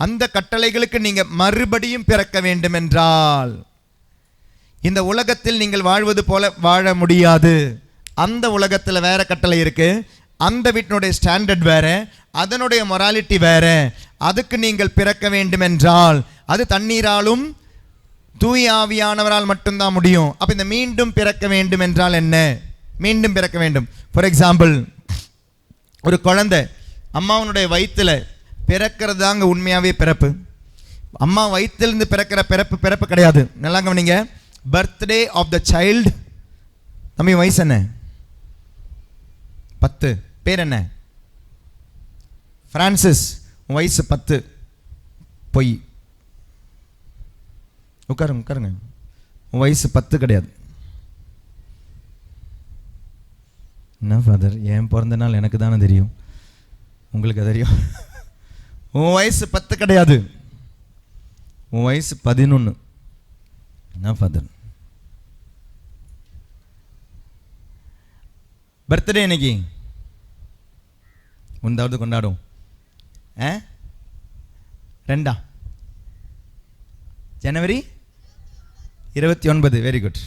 அந்த கட்டளைகளுக்கு நீங்கள் மறுபடியும் பிறக்க வேண்டும் என்றால் இந்த உலகத்தில் நீங்கள் வாழ்வது போல வாழ முடியாது. அந்த உலகத்தில் வேற கட்டளை இருக்கு, அந்த வீட்டினுடைய ஸ்டாண்டர்ட் வேற, அதனுடைய மொராலிட்டி வேற. அதுக்கு நீங்கள் பிறக்க வேண்டும் என்றால் அது தண்ணீராலும் தூய ஆவியானவரால் மட்டும்தான் முடியும். அப்போ இந்த மீண்டும் பிறக்க வேண்டும் என்றால் என்ன? மீண்டும் பிறக்க வேண்டும். ஃபார் எக்ஸாம்பிள், ஒரு குழந்தை அம்மாவனுடைய வயிற்றில் பிறக்கிறது தாங்க உண்மையாகவே பிறப்பு. அம்மா வயிற்றிலிருந்து பிறக்கிற பிறப்பு கிடையாது. நல்லா கவனிங்க. Birthday of the child. தம்பி வயசு என்ன? 10. பேர் என்ன? பிரான்சிஸ். வயசு 10. பொய். உட்காருங்க. வயசு 10 கிடையாது. என்ன ஃபாதர், என் பிறந்த நாள் எனக்கு தானே தெரியும், உங்களுக்கு தெரியும். உன் வயசு 10 கிடையாது, உன் வயசு 11. என்ன ஃபாதர், பர்த்டே இன்னைக்கு உந்தாவது கொண்டாடும் 2 ஜனவரி 29. Very good.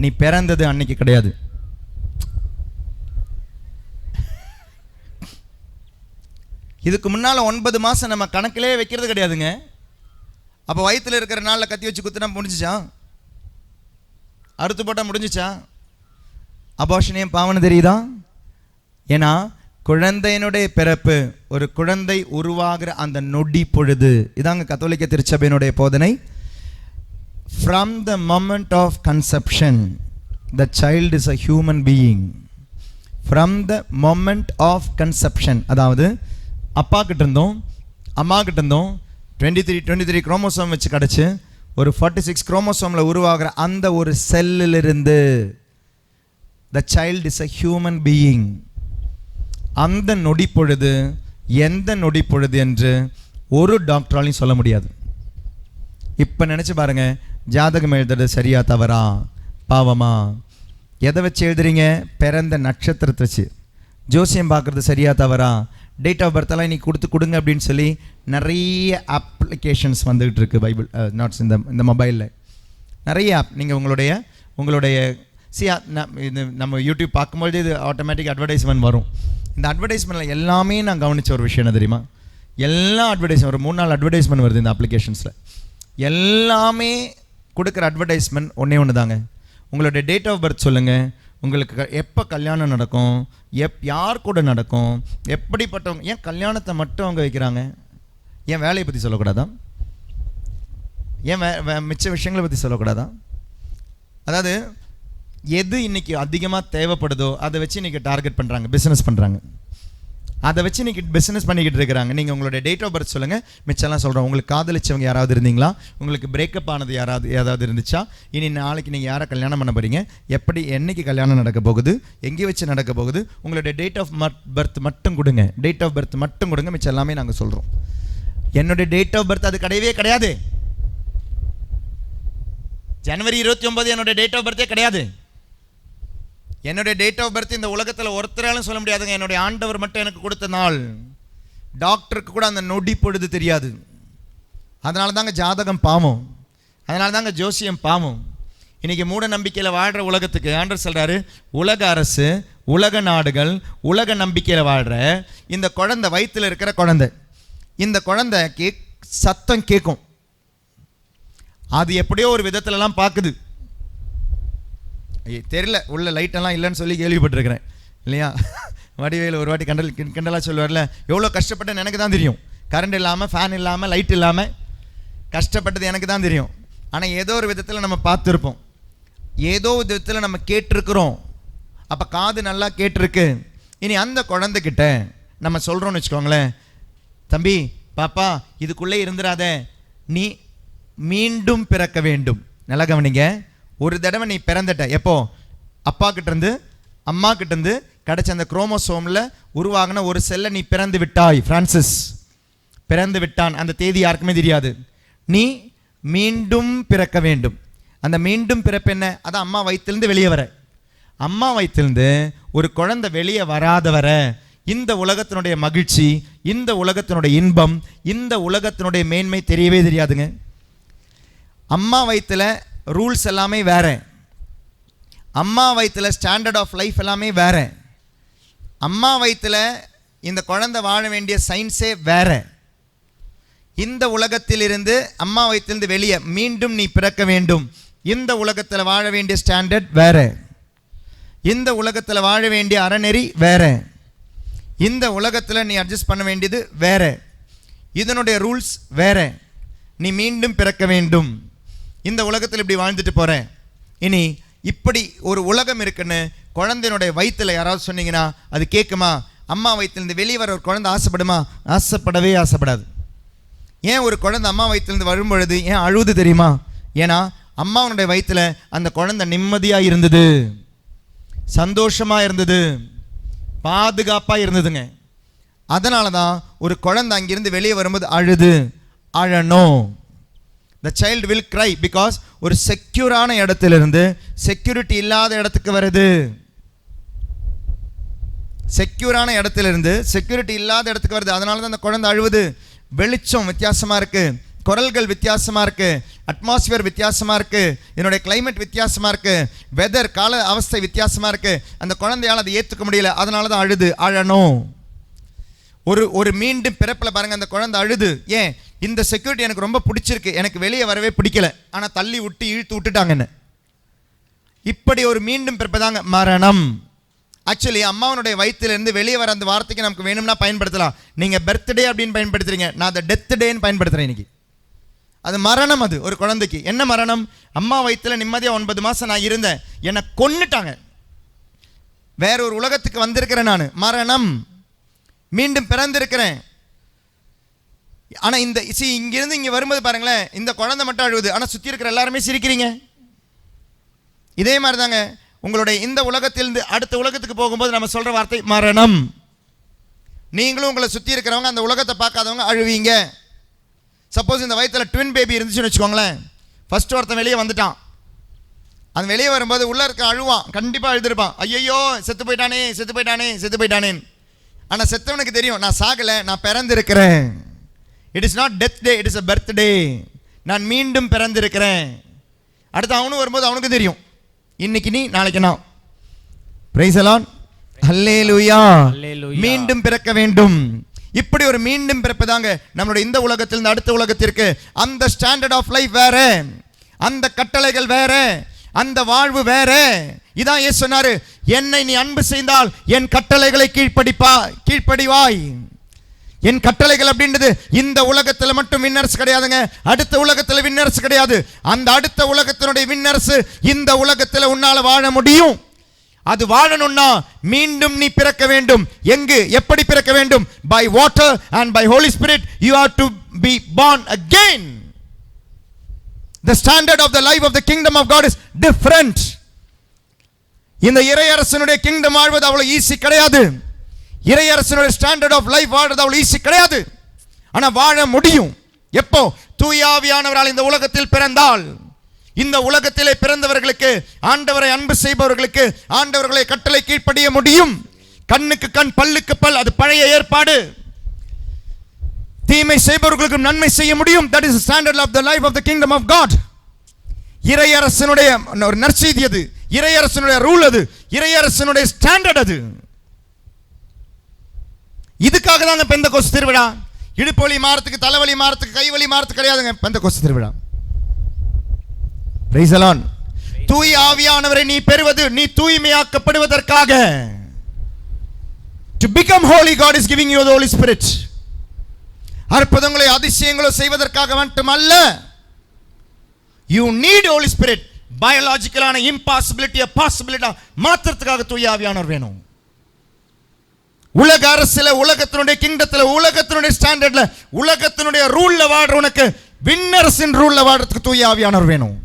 நீ பிறந்தது அன்னைக்கு கிடையாது. இதுக்கு முன்னால் 9 மாதம் நம்ம கணக்கிலே வைக்கிறது கிடையாதுங்க. அப்போ வயிற்றில் இருக்கிற நாளில் கத்தி வச்சு குத்துனா முடிஞ்சிச்சா? அறுத்து போட்டால் முடிஞ்சிச்சா? அபார்ஷனையும் பாவனை தெரியுதா? ஏன்னா குழந்தையினுடைய பிறப்பு, ஒரு குழந்தை உருவாகிற அந்த நொடி பொழுது, இதாங்க கத்தோலிக்க திருச்சபையினுடைய போதனை. From the moment of conception, the child is a human being. From the moment of conception, அதாவது அப்பா கிட்ட இருந்தோம் அம்மா கிட்ட இருந்தோம் 23 குரோமோசோம் வச்சு கிடச்சி ஒரு 46 குரோமோசோமில் உருவாகிற அந்த ஒரு செல்லிலிருந்து the child is a human being. அந்த நொடி பொழுது எந்த நொடி பொழுது என்று ஒரு டாக்டராலையும் சொல்ல முடியாது. இப்போ நினச்சி பாருங்க, ஜாதகம் எழுதுறது சரியா தவறா, பாவமா? எதை வச்சு எழுதுறீங்க? பிறந்த நட்சத்திரத்தை வச்சு. ஜோசியம் பார்க்குறது சரியா தவறா, டேட் ஆஃப் பர்த்தெல்லாம் இன்னைக்கு கொடுங்க அப்படின்னு சொல்லி நிறைய அப்ளிகேஷன்ஸ் வந்துக்கிட்டு இருக்குது. பைபிள் நாட்ஸ் இந்த மொபைலில் நிறைய ஆப். நீங்கள் உங்களுடைய இது நம்ம யூடியூப் பார்க்கும்பொழுது இது ஆட்டோமேட்டிக் அட்வர்டைஸ்மெண்ட் வரும். இந்த அட்வர்டைஸ்மெண்ட்டில் எல்லாமே நான் கவனித்த ஒரு விஷயம் என்ன தெரியுமா? எல்லா அட்வர்டைஸ்மெண்ட், ஒரு 3-4 அட்வர்டைஸ்மெண்ட் வருது இந்த அப்ளிகேஷன்ஸில். எல்லாமே கொடுக்குற அட்வர்டைஸ்மெண்ட் ஒன்றே ஒன்று தாங்க. உங்களுடைய டேட் ஆஃப் பர்த் சொல்லுங்கள், உங்களுக்கு எப்போ கல்யாணம் நடக்கும், யார் கூட நடக்கும், எப்படிப்பட்டவங்க, ஏன் கல்யாணத்தை மட்டும் அவங்க வைக்கிறாங்க? ஏன் வேலையை பற்றி சொல்லக்கூடாதா? ஏன் மிச்ச விஷயங்களை பற்றி சொல்லக்கூடாதா? அதாவது எது இன்றைக்கி அதிகமாக தேவைப்படுதோ அதை வச்சு இன்றைக்கி டார்கெட் பண்ணுறாங்க, பிஸ்னஸ் பண்ணுறாங்க. அதை வச்சு இன்றைக்கி பிஸ்னஸ் பண்ணிக்கிட்டு இருக்கிறாங்க. நீங்கள் உங்களுடைய டேட் ஆஃப் பர்த் சொல்லுங்கள், மிச்சம்லாம் சொல்கிறோம். உங்களுக்கு காதலிச்சவங்க யாராவது இருந்தீங்களா? உங்களுக்கு பிரேக்கப் ஆனது ஏதாவது இருந்துச்சா? இனி நாளைக்கு நீங்கள் யாரை கல்யாணம் பண்ண போகிறீங்க? என்னைக்கு கல்யாணம் நடக்க போகுது? எங்கே வச்சு நடக்க போகுது? உங்களுடைய டேட் ஆஃப் பர்த் மட்டும் கொடுங்க. டேட் ஆஃப் பர்த் மட்டும் கொடுங்க, மிச்சம் எல்லாமே நாங்கள் சொல்கிறோம். என்னுடைய டேட் ஆஃப் பர்த் அது கிடையவே கிடையாது. ஜனவரி 29 என்னுடைய டேட் ஆஃப் பர்த்தே கிடையாது. என்னுடைய டேட் ஆஃப் பர்த் இந்த உலகத்தில் ஒருத்தராலும் சொல்ல முடியாதுங்க. என்னுடைய ஆண்டவர் மட்டும் எனக்கு கொடுத்த நாள். டாக்டருக்கு கூட அந்த நொடி பொழுது தெரியாது. அதனால தாங்க ஜாதகம் பாவம், அதனால தாங்க ஜோசியம் பாவம். இன்றைக்கி மூட நம்பிக்கையில் வாழ்கிற உலகத்துக்கு ஆண்டவர் சொல்கிறாரு, உலக அரசு, உலக நாடுகள், உலக நம்பிக்கையில் வாழ்கிற இந்த குழந்தை, வயிற்றில் இருக்கிற குழந்தை, இந்த குழந்தை சத்தம் கேட்கும். அது எப்படியோ ஒரு விதத்துலலாம் பார்க்குது. தெரியல, உள்ள லைட்டெல்லாம் இல்லைன்னு சொல்லி கேள்விப்பட்டிருக்கிறேன் இல்லையா? வடிவேல் ஒரு வாட்டி கிண்டலாக சொல்லுவார்ல, எவ்வளோ கஷ்டப்பட்டேன்னு எனக்கு தான் தெரியும். கரண்ட் இல்லாமல், ஃபேன் இல்லாமல், லைட் இல்லாமல் கஷ்டப்பட்டது எனக்கு தான் தெரியும். ஆனால் ஏதோ ஒரு விதத்தில் நம்ம பார்த்துருப்போம், ஏதோ ஒரு விதத்தில் நம்ம கேட்டிருக்கிறோம். அப்போ காது நல்லா கேட்டிருக்கு. இனி அந்த குழந்தைகிட்ட நம்ம சொல்கிறோன்னு வச்சுக்கோங்களேன், தம்பி பாப்பா இதுக்குள்ளே இருந்துடாத, நீ மீண்டும் பிறக்க வேண்டும். நல்லா கவனிங்க, ஒரு தடவை நீ பிறந்துட்ட. எப்போ? அப்பா கிட்டேருந்து அம்மா கிட்டேருந்து கிடச்ச அந்த குரோமோசோமில் உருவாகின ஒரு செல்லை நீ பிறந்து விட்டாய். பிரான்சிஸ் பிறந்து விட்டான். அந்த தேதி யாருக்குமே தெரியாது. நீ மீண்டும் பிறக்க வேண்டும். அந்த மீண்டும் பிறப்பு என்ன? அதான் அம்மா வயிற்றிலிருந்து வெளியே வர. அம்மா வயிற்றிலிருந்து ஒரு குழந்தை வெளியே வராத வர இந்த உலகத்தினுடைய மகிழ்ச்சி, இந்த உலகத்தினுடைய இன்பம், இந்த உலகத்தினுடைய மேன்மை தெரியவே தெரியாதுங்க. அம்மா வயிற்றில் ரூல்ஸ் எல்லாமே வேற, அம்மா வயிற்றில் ஸ்டாண்டர்ட் ஆஃப் லைஃப் எல்லாமே வேற, அம்மா வயிற்றில் இந்த குழந்தை வாழ வேண்டிய சயின்ஸே வேற. இந்த உலகத்திலிருந்து, அம்மா வயிற்றிலிருந்து வெளியே மீண்டும் நீ பிறக்க வேண்டும். இந்த உலகத்தில் வாழ வேண்டிய ஸ்டாண்டர்ட் வேற, இந்த உலகத்தில் வாழ வேண்டிய அறநெறி வேற, இந்த உலகத்தில் நீ அட்ஜஸ்ட் பண்ண வேண்டியது வேற, இதனுடைய ரூல்ஸ் வேற. நீ மீண்டும் பிறக்க வேண்டும். இந்த உலகத்தில் இப்படி வாழ்ந்துட்டு போகிறேன். இனி இப்படி ஒரு உலகம் இருக்குன்னு குழந்தையினுடைய வயிற்றில் யாராவது சொன்னீங்கன்னா அது கேட்குமா? அம்மா வயிற்றிலிருந்து வெளியே வர ஒரு குழந்தை ஆசைப்படுமா? ஆசைப்படவே ஆசைப்படாது. ஏன் ஒரு குழந்தை அம்மா வயிற்றிலிருந்து வரும்பொழுது ஏன் அழுவுது தெரியுமா? ஏன்னா அம்மாவனுடைய வயிற்றில் அந்த குழந்தை நிம்மதியாக இருந்தது, சந்தோஷமாக இருந்தது, பாதுகாப்பாக இருந்ததுங்க. அதனால தான் ஒரு குழந்தை அங்கிருந்து வெளியே வரும்போது அழணும். The child will cry because ஒரு செக்யூரான இடத்திலிருந்து செக்யூரிட்டி இல்லாத இடத்துக்கு வருது. செக்யூரான இடத்திலிருந்து செக்யூரிட்டி இல்லாத இடத்துக்கு வருது. அதனால தான் அந்த குழந்தை அழுவுது. வெளிச்சம் வித்தியாசமாக இருக்குது, குரல்கள் வித்தியாசமாக இருக்குது, அட்மாஸ்பியர் வித்தியாசமாக இருக்குது, இதனுடைய கிளைமேட் வித்தியாசமாக இருக்குது, வெதர் கால அவஸ்தை வித்தியாசமாக இருக்குது. அந்த குழந்தையால் அதை ஏற்றுக்க முடியல, அதனால தான் அழணும். ஒரு மீண்டும் பிறப்பில் பாருங்கள், அந்த குழந்தை அழுது. ஏன்? இந்த செக்யூரிட்டி எனக்கு ரொம்ப பிடிச்சிருக்கு, எனக்கு வெளியே வரவே பிடிக்கல, ஆனால் தள்ளி விட்டு இழுத்து விட்டுட்டாங்கன்னு. இப்படி ஒரு மீண்டும் பிறப்பு தாங்க மரணம். ஆக்சுவலி அம்மாவனுடைய வயிற்றிலிருந்து வெளியே வர அந்த வார்த்தைக்கு நமக்கு வேணும்னா பயன்படுத்தலாம். நீங்கள் பர்த்டே அப்படின்னு பயன்படுத்துறீங்க, நான் அதை டெத் டேன்னு பயன்படுத்துகிறேன் இன்னைக்கு. அது மரணம். அது ஒரு குழந்தைக்கு என்ன மரணம்? அம்மா வயிற்றில் நிம்மதியாக 9 மாதம் நான் இருந்தேன், என்னை கொன்னுட்டாங்க, வேற ஒரு உலகத்துக்கு வந்திருக்கிறேன் நான், மரணம். மீண்டும் பிறந்திருக்கிறேன். ஆனால் இங்கிருந்து இங்கே வரும்போது பாருங்களேன், இந்த குழந்தை மட்டும் அழுவுது, ஆனால் சுற்றி இருக்கிற எல்லாருமே சிரிக்கிறீங்க. இதே மாதிரி தாங்க உங்களுடைய இந்த உலகத்திலிருந்து அடுத்த உலகத்துக்கு போகும்போது நம்ம சொல்கிற வார்த்தை மரணம். நீங்களும் உங்களை சுற்றி இருக்கிறவங்க, அந்த உலகத்தை பார்க்காதவங்க அழுவீங்க. சப்போஸ் இந்த வயிற்றில் ட்வின் பேபி இருந்துச்சுன்னு வச்சுக்கோங்களேன், ஃபர்ஸ்ட் ஒருத்தன் வெளியே வந்துட்டான், அந்த வெளியே வரும்போது உள்ளே இருக்க அழுவான், கண்டிப்பாக அழுதுருப்பான், ஐயோ செத்து போயிட்டானே செத்து போயிட்டானே செத்து போயிட்டானேன்னு. ஆனால் செத்தவனுக்கு தெரியும், நான் சாகலை, நான் பிறந்திருக்கிறேன். It is not death day, it is a birthday. நான் மீண்டும் பிறந்திருக்கிறேன். அடுத்து அவனும் வரும்போது அவனுக்கு தெரியும், இன்னைக்கு நீ நாளைக்கு நான். பிரைஸ் தி லார்ட், ஹல்லேலூயா. மீண்டும் பிறக்க வேண்டும். இப்படி ஒரு மீண்டும் பிறப்பு தாங்க நம்மளுடைய இந்த உலகத்திலிருந்து அடுத்த உலகத்திற்கு. அந்த ஸ்டாண்டர்ட் ஆஃப் லைஃப் வேற, அந்த கட்டளைகள் வேற, அந்த வாழ்வு வேற. இதான் இயேசு சொன்னாரு, என்னை நீ அன்பு செய்தால் என் கட்டளைகளை கீழ்ப்படிவாய். என் கட்டளைகள் அப்படின்றது இந்த உலகத்தில் மட்டும் வின்னர்ஸ் கிடையாதுங்க, அடுத்த உலகத்தில் வின்னர்ஸ் கிடையாது. அந்த அடுத்த உலகத்தினுடைய வின்னர்ஸ் இந்த உலகத்தில் உன்னால வாழ முடியும். அது வாழணும்னா மீண்டும் நீ பிறக்க வேண்டும். எங்கு, எப்படி பிறக்க வேண்டும்? By water and by Holy Spirit you are to be born again. The standard of the life of the kingdom of God is different. இந்த இறையரசனுடைய கிங்டம் வாழ்வது அவ்வளவு ஈஸி கிடையாது. இறையரசனுடைய ஸ்டாண்டர்ட் ஆஃப் லைஃப் வாழ்வது அவ்வளவு ஈஸி கிடையாது. ஆனா வாழ முடியும். எப்போ? தூய ஆவியானவரால் இந்த உலகத்தில் பிறந்தால். இந்த உலகத்திலே பிறந்தவர்களுக்கு, ஆண்டவரை அன்பு செய்பவர்களுக்கு ஆண்டவர்களை கட்டளை கீழ்ப்படிய முடியும். கண்ணுக்கு கண், பல்லுக்கு பல், அது பழைய ஏற்பாடு. தீமை செய்பவர்களுக்கு நன்மை செய்ய முடியும். That is the standard of the life of the kingdom of God. இறையரசனுடைய ஒரு நற்செய்தி அது, இறையரசனுடைய ரூல் அது, இறையரசனுடைய ஸ்டாண்டர்ட் அது. இதுக்காக தாங்க பெந்தகோஸ்து திருவிழா. இடுப்பு வலி மாறத்துக்கு, தலைவலி மாறத்துக்கு, கைவலி மாறத்துக்கு கிடையாதுங்க பெந்தகோஸ்து திருவிழா. Praise the Lord. தூய ஆவியானவரை நீ பெறுவது, நீ தூய்மையாக்கப்படுவதற்காக. To become holy, God is giving you the Holy Spirit. அற்புதங்களை அதிசயங்களை செய்வதற்காக மட்டுமல்ல. You need Holy Spirit. பயாலஜிக்கலான இம்பாசிபிலிட்டியை பாசிபிலிட்டா மாத்திரத்துக்காக தூய ஆவியானவர் வேணும். உலக அரசியல, உலகத்தினுடைய கிங்டத்துல, உலகத்தினுடைய ஸ்டாண்டர்ட்ல, உலகத்தினுடைய ரூல்ல வாழ்றவனுக்கு வின்னர்ஸின் ரூல்ல வாழ்றதுக்கு தூய ஆவியானவர் வேணும்.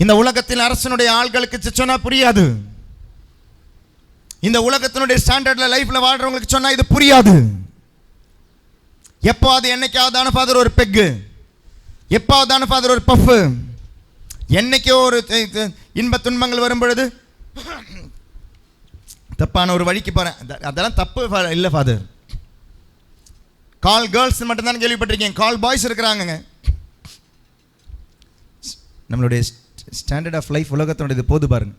இந்த உலகத்தில் அரசனுடைய ஆள்களுக்கு சொன்னா புரியாது. இந்த உலகத்தினுடைய ஸ்டாண்டர்ட்ல லைஃப்ல வாழ்றவங்களுக்கு சொன்னா இது புரியாது. எப்போது என்னைக்காவதான ஃபாதர் ஒரு பெக்கு, எப்போதான ஃபாதர் ஒரு பஃப், என்னைக்கோ ஒரு இன்ப துன்பங்கள் வரும் பொழுது தப்பான ஒரு வழிக்கு போறேன், அதெல்லாம் தப்பு இல்லை ஃபாதர். கால் கேர்ள்ஸ் மட்டும் தான் கேள்விப்பட்டிருக்கேன், கால் பாய்ஸ் இருக்கிறாங்க. நம்மளுடைய ஸ்டாண்டர்ட் ஆஃப் லைஃப் உலகத்தினுடைய போது பாருங்க.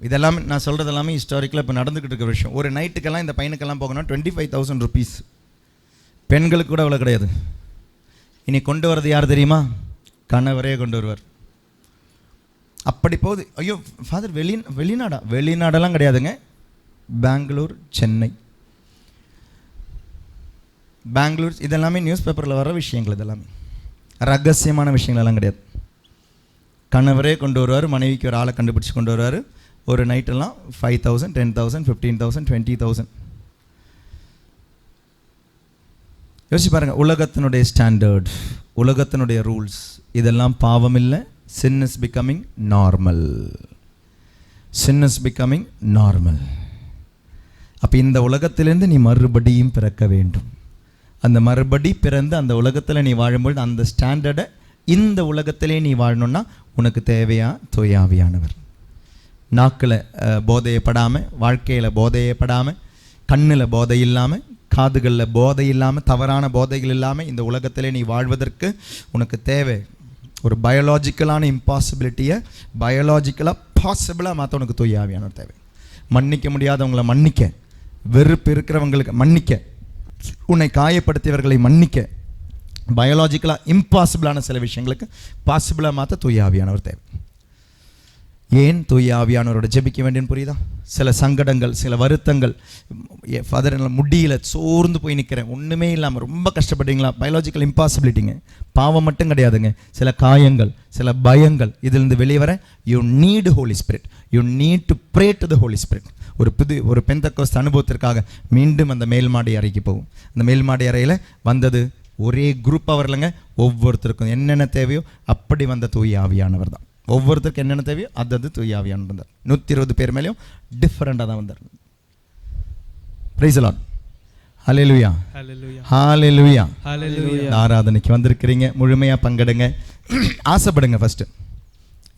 இதெல்லாம் நான் சொல்கிறது எல்லாமே ஹிஸ்டாரிக்கலாக இப்போ நடந்துக்கிட்டு இருக்கிற விஷயம். ஒரு நைட்டுக்கெல்லாம் இந்த பையனுக்கெல்லாம் போகணும் 25,000 rupees. பெண்களுக்கு கூட அவ்வளோ கிடையாது. இனி கொண்டு வரது யார் தெரியுமா? கணவரே கொண்டு வருவார். அப்படி போகுது. ஐயோ ஃபாதர் வெளிநாடெல்லாம் கிடையாதுங்க. பெங்களூர், சென்னை, பெங்களூர் இதெல்லாமே நியூஸ் பேப்பரில் வர விஷயங்கள். இதெல்லாமே ரகசியமான விஷயங்கள் எல்லாம் கிடையாது. கணவரே கொண்டு வருவார், மனைவிக்கு ஒரு ஆளை கண்டுபிடிச்சி கொண்டு வருவார். ஒரு நைட்டெல்லாம் 5,000, 10,000, 15,000, 20,000. யோசிச்சு பாருங்க. உலகத்தினுடைய ஸ்டாண்டர்ட், உலகத்தினுடைய ரூல்ஸ், இதெல்லாம் பாவம் இல்லை. sin is becoming normal. sin is becoming normal. அப்போ இந்த உலகத்திலிருந்து நீ மறுபடியும் பிறக்க வேண்டும். அந்த மறுபடி பிறந்து அந்த உலகத்தில் நீ வாழும்பொழுது அந்த ஸ்டாண்டர்டை இந்த உலகத்திலே நீ வாழணும்னா உனக்கு தேவையா தூய ஆவியானவர். நாக்கில் போதையப்படாமல், வாழ்க்கையில் போதையப்படாமல், கண்ணில் போதை இல்லாமல், காதுகளில் போதை இல்லாமல், தவறான போதைகள் இல்லாமல் இந்த உலகத்திலே நீ வாழ்வதற்கு உனக்கு தேவை ஒரு பயாலஜிக்கலான இம்பாசிபிலிட்டியை பயாலஜிக்கலாக பாசிபிளாக மாற்ற உனக்கு தூய ஆவியானவர் தேவை. மன்னிக்க முடியாதவங்களை மன்னிக்க, வெறுப்பு இருக்கிறவங்களுக்கு மன்னிக்க, உன்னை காயப்படுத்தியவர்களை மன்னிக்க, பயாலஜிக்கலாக இம்பாசிபிளான சில விஷயங்களுக்கு பாசிபிளாக மாற்ற தூய ஆவியானவர் தேவை. ஏன் தூய ஆவியானவரோட ஜெபிக்க வேண்டியன்னு புரியுதா? சில சங்கடங்கள், சில வருத்தங்கள், ஃபாதர் என்னால் முடியல, சோர்ந்து போய் நிற்கிறேன், ஒன்றுமே இல்லாமல் ரொம்ப கஷ்டப்படுறீங்களா? பயாலஜிக்கல் இம்பாசிபிலிட்டிங்க. பாவம் மட்டும் கிடையாதுங்க, சில காயங்கள், சில பயங்கள், இதிலிருந்து வெளியே வர you need Holy Spirit. You need to pray to the Holy Spirit. ஒரு பெந்தெக்கோஸ்து அனுபவத்திற்காக மீண்டும் அந்த மேல்மாடி அறைக்கு போகும். அந்த மேல்மாடி அறையில் வந்தது ஒரே குரூப்பாக வரலைங்க. ஒவ்வொருத்தருக்கும் என்னென்ன தேவையோ அப்படி வந்த தூய ஆவியானவர் தான். ஒவ்வொருத்தருக்கும் என்னென்ன தேவையோ அது தூய ஆவியானவர் வந்தார். 120 பேர் மேலேயும் டிஃப்ரெண்டாக தான் வந்தார். Praise the Lord. Hallelujah, hallelujah, hallelujah. ஆராதனைக்கு வந்திருக்கிறீங்க, முழுமையாக பங்கெடுங்க, ஆசைப்படுங்க. ஃபஸ்ட்டு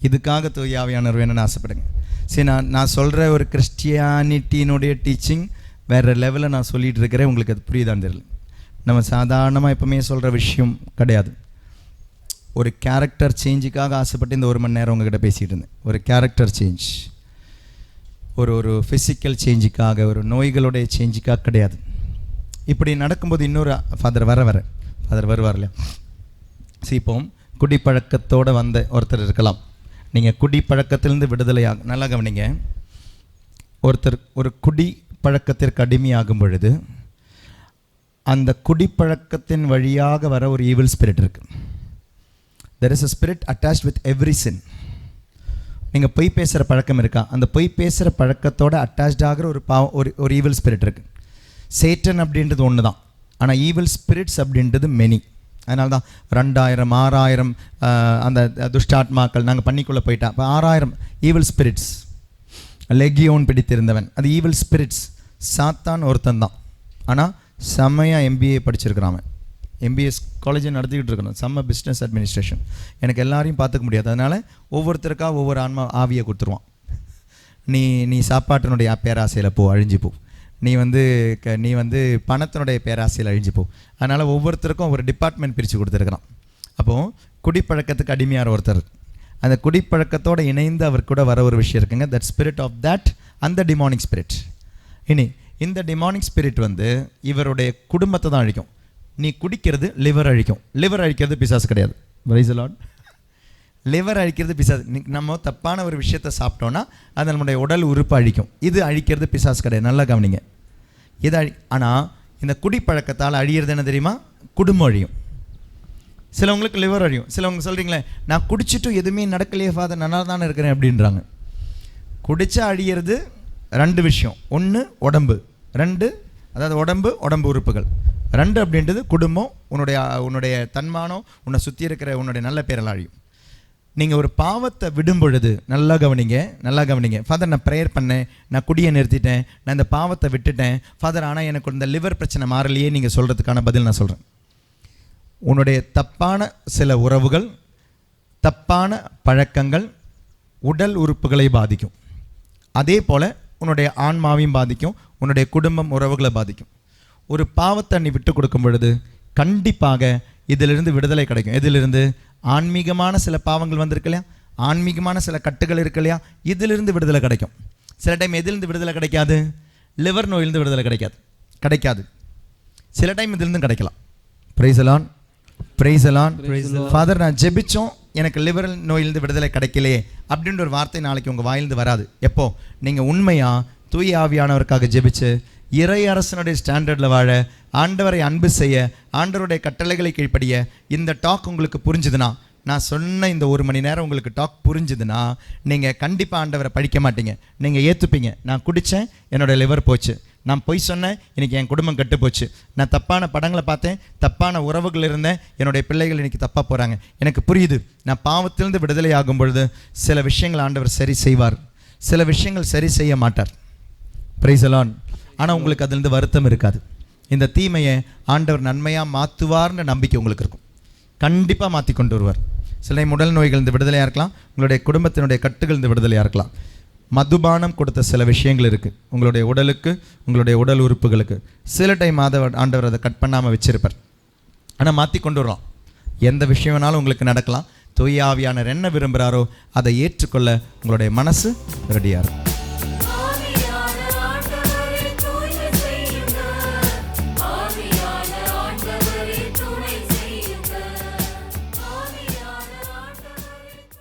இதுக்காக தூய ஆவியானவர் வேணும்னு ஆசைப்படுங்க. சரி, நான் சொல்கிற ஒரு கிறிஸ்டியானிட்டியினுடைய டீச்சிங் வேறு லெவலில் நான் சொல்லிகிட்டு இருக்கிறேன். உங்களுக்கு அது புரியுதான்னு தெரியல. நம்ம சாதாரணமாக எப்பவுமே சொல்கிற விஷயம் கிடையாது. ஒரு கேரக்டர் சேஞ்சுக்காக ஆசைப்பட்டு இந்த 1 மணி நேரம் உங்ககிட்ட பேசிகிட்டு இருந்தேன். ஒரு கேரக்டர் சேஞ்ச், ஒரு ஃபிசிக்கல் சேஞ்சுக்காக, ஒரு நோய்களுடைய சேஞ்சுக்காக கிடையாது. இப்படி நடக்கும்போது இன்னொரு ஃபாதர் ஃபாதர் வருவார் இல்லையா? சரி, இப்போ குடிப்பழக்கத்தோடு வந்த ஒருத்தர் இருக்கலாம். நீங்கள் குடிப்பழக்கத்திலிருந்து விடுதலையாக, நல்லா கவனிங்க, ஒருத்தர் ஒரு குடிப்பழக்கத்திற்கு அடிமையாகும் பொழுது அந்த குடிப்பழக்கத்தின் வழியாக வர ஒரு ஈவில் ஸ்பிரிட் இருக்குது. There is a spirit attached with every sin. நீங்கள் பொய் பேசுகிற பழக்கம் இருக்கா, அந்த பொய் பேசுகிற பழக்கத்தோடு அட்டாச்ட் ஆகிற ஒரு ஈவில் ஸ்பிரிட் இருக்குது. சேட்டன் அப்படின்றது ஒன்று தான், ஆனால் ஈவில் ஸ்பிரிட்ஸ் அப்படின்றது மெனி. அதனால தான் 2000 6000 அந்த துஷ்டாத்மாக்கள் நாங்கள் பண்ணிக்குள்ளே போயிட்டா. இப்போ 6000 ஈவில் ஸ்பிரிட்ஸ், லெகியோன் பிடித்திருந்தவன், அது ஈவில் ஸ்பிரிட்ஸ். சாத்தான் ஒருத்தன் தான், ஆனால் செம்மையாக MBA படிச்சிருக்கிறான். MBS காலேஜ் நடத்திக்கிட்டு இருக்கணும், செம்ம பிஸ்னஸ் அட்மினிஸ்ட்ரேஷன். எனக்கு எல்லாரையும் பார்த்துக்க முடியாது, அதனால் ஒவ்வொருத்தருக்காக ஒவ்வொரு ஆவியை கொடுத்துருவான். நீ சாப்பாட்டினுடைய பேராசையில் போ, அழிஞ்சு போ. நீ வந்து பணத்தினுடைய பேராசையில் அழிஞ்சு போ. அதனால் ஒவ்வொருத்தருக்கும் ஒரு டிபார்ட்மெண்ட் பிரித்து கொடுத்துருக்குறான். அப்போது குடிப்பழக்கத்துக்கு அடிமையார் ஒருத்தர், அந்த குடிப்பழக்கத்தோடு இணைந்து அவர் கூட வர ஒரு விஷயம் இருக்குங்க, தட் ஸ்பிரிட் ஆஃப் தட், அந்த டிமானிக் ஸ்பிரிட். இனி இந்த டிமானிக் ஸ்பிரிட் வந்து இவருடைய குடும்பத்தை தான் அழிக்கும். நீ குடிக்கிறது லிவர் அழிக்கும். லிவர் அழிக்கிறது பிசாசு கிடையாது. Price the Lord. லிவர் அழிக்கிறது பிசாசு. நம்ம தப்பான ஒரு விஷயத்தை சாப்பிட்டோன்னா அது நம்முடைய உடல் உறுப்பு அழிக்கும். இது அழிக்கிறது பிசாசு கிடையாது. நல்லா கவனிங்க. இது ஆனால் இந்த குடிப்பழக்கத்தால் அழியிறது என்ன தெரியுமா? குடும்பம் அழியும். சிலவங்களுக்கு லிவர் அழியும். சிலவங்க சொல்கிறீங்களே, நான் குடிச்சிட்டும் எதுவுமே நடக்கலையே ஃபாதர், நல்லா தானே இருக்கிறேன் அப்படின்றாங்க. குடித்தா அழியிறது 2 விஷயம். 1 உடம்பு, 2 அதாவது உடம்பு உறுப்புகள். 2 அப்படின்றது குடும்பம், உன்னுடைய தன்மானம், உன்னை சுற்றி இருக்கிற உன்னுடைய நல்ல பேரெல்லாம் அழியும். நீங்கள் ஒரு பாவத்தை விடும் பொழுது, நல்லா கவனிங்க ஃபாதர், நான் ப்ரேயர் பண்ணேன், நான் குடியை நிறுத்திட்டேன், நான் இந்த பாவத்தை விட்டுட்டேன் ஃபாதர், ஆனால் எனக்கு இந்த லிவர் பிரச்சனை மாறலையே நீங்கள் சொல்கிறதுக்கான பதில் நான் சொல்கிறேன். உன்னுடைய தப்பான சில உறவுகள், தப்பான பழக்கங்கள் உடல் உறுப்புகளை பாதிக்கும். அதே போல் உன்னுடைய ஆன்மாவையும் பாதிக்கும், உன்னுடைய குடும்பம் உறவுகளை பாதிக்கும். ஒரு பாவத்தை நீ விட்டு கொடுக்கும் பொழுது கண்டிப்பாக இதிலிருந்து விடுதலை கிடைக்கும். எதிலிருந்து? ஆன்மீகமான சில பாவங்கள் வந்திருக்கு இல்லையா, ஆன்மீகமான சில கட்டுகள் இருக்கு இல்லையா, இதிலிருந்து விடுதலை கிடைக்கும். சில டைம் எதிலிருந்து விடுதலை கிடைக்காது? லிவர் நோயிலிருந்து விடுதலை கிடைக்காது. சில டைம் இதிலிருந்து கிடைக்கலாம். Price the Lord. ஃபாதர், நான் ஜெபிச்சோம், எனக்கு லிவர் நோயிலிருந்து விடுதலை கிடைக்கலையே அப்படின்ற ஒரு வார்த்தை நாளைக்கு உங்கள் வாயிலிருந்து வராது. எப்போ நீங்கள் உண்மையாக தூய ஆவியானவருக்காக ஜெபிச்சு இறை அரசனுடைய ஸ்டாண்டர்டில் வாழ, ஆண்டவரை அன்பு செய்ய, ஆண்டவருடைய கட்டளைகளை கீழ்ப்படிய இந்த டாக் உங்களுக்கு புரிஞ்சுதுன்னா, நான் சொன்ன இந்த 1 மணி நேரம் உங்களுக்கு டாக் புரிஞ்சுதுன்னா, நீங்கள் கண்டிப்பாக ஆண்டவரை பழிக்க மாட்டீங்க. நீங்கள் ஏற்றுப்பீங்க. நான் குடித்தேன், என்னோடய லிவர் போச்சு. நான் பொய் சொன்னேன், இன்றைக்கி என் குடும்பம் கெட்டு போச்சு. நான் தப்பான படங்களை பார்த்தேன், தப்பான உறவுகள் இருந்தேன், என்னுடைய பிள்ளைகள் இன்றைக்கி தப்பாக போகிறாங்க. எனக்கு புரியுது. நான் பாவத்திலிருந்து விடுதலை ஆகும் பொழுது சில விஷயங்கள் ஆண்டவர் சரி செய்வார், சில விஷயங்கள் சரி செய்ய மாட்டார். Price the Lord. ஆனால் உங்களுக்கு அதிலிருந்து வருத்தம் இருக்காது. இந்த தீமையை ஆண்டவர் நன்மையாக மாற்றுவார்னு நம்பிக்கை உங்களுக்கு இருக்கும். கண்டிப்பாக மாற்றி கொண்டு வருவார். சில டைம் உடல் நோய்கள் விடுதலையாக இருக்கலாம், உங்களுடைய குடும்பத்தினுடைய கட்டுகள் விடுதலையாக இருக்கலாம். மதுபானம் கொடுத்த சில விஷயங்கள் இருக்குது உங்களுடைய உடலுக்கு, உங்களுடைய உடல் உறுப்புகளுக்கு. சில டைம் ஆண்டவர் அதை கட் பண்ணாமல் வச்சிருப்பார், ஆனால் மாற்றி கொண்டு வரலாம். எந்த விஷயம் வேணாலும் உங்களுக்கு நடக்கலாம். தூய ஆவியானவர் என்ன விரும்புகிறாரோ அதை ஏற்றுக்கொள்ள உங்களுடைய மனசு ரெடியாக இருக்கும்.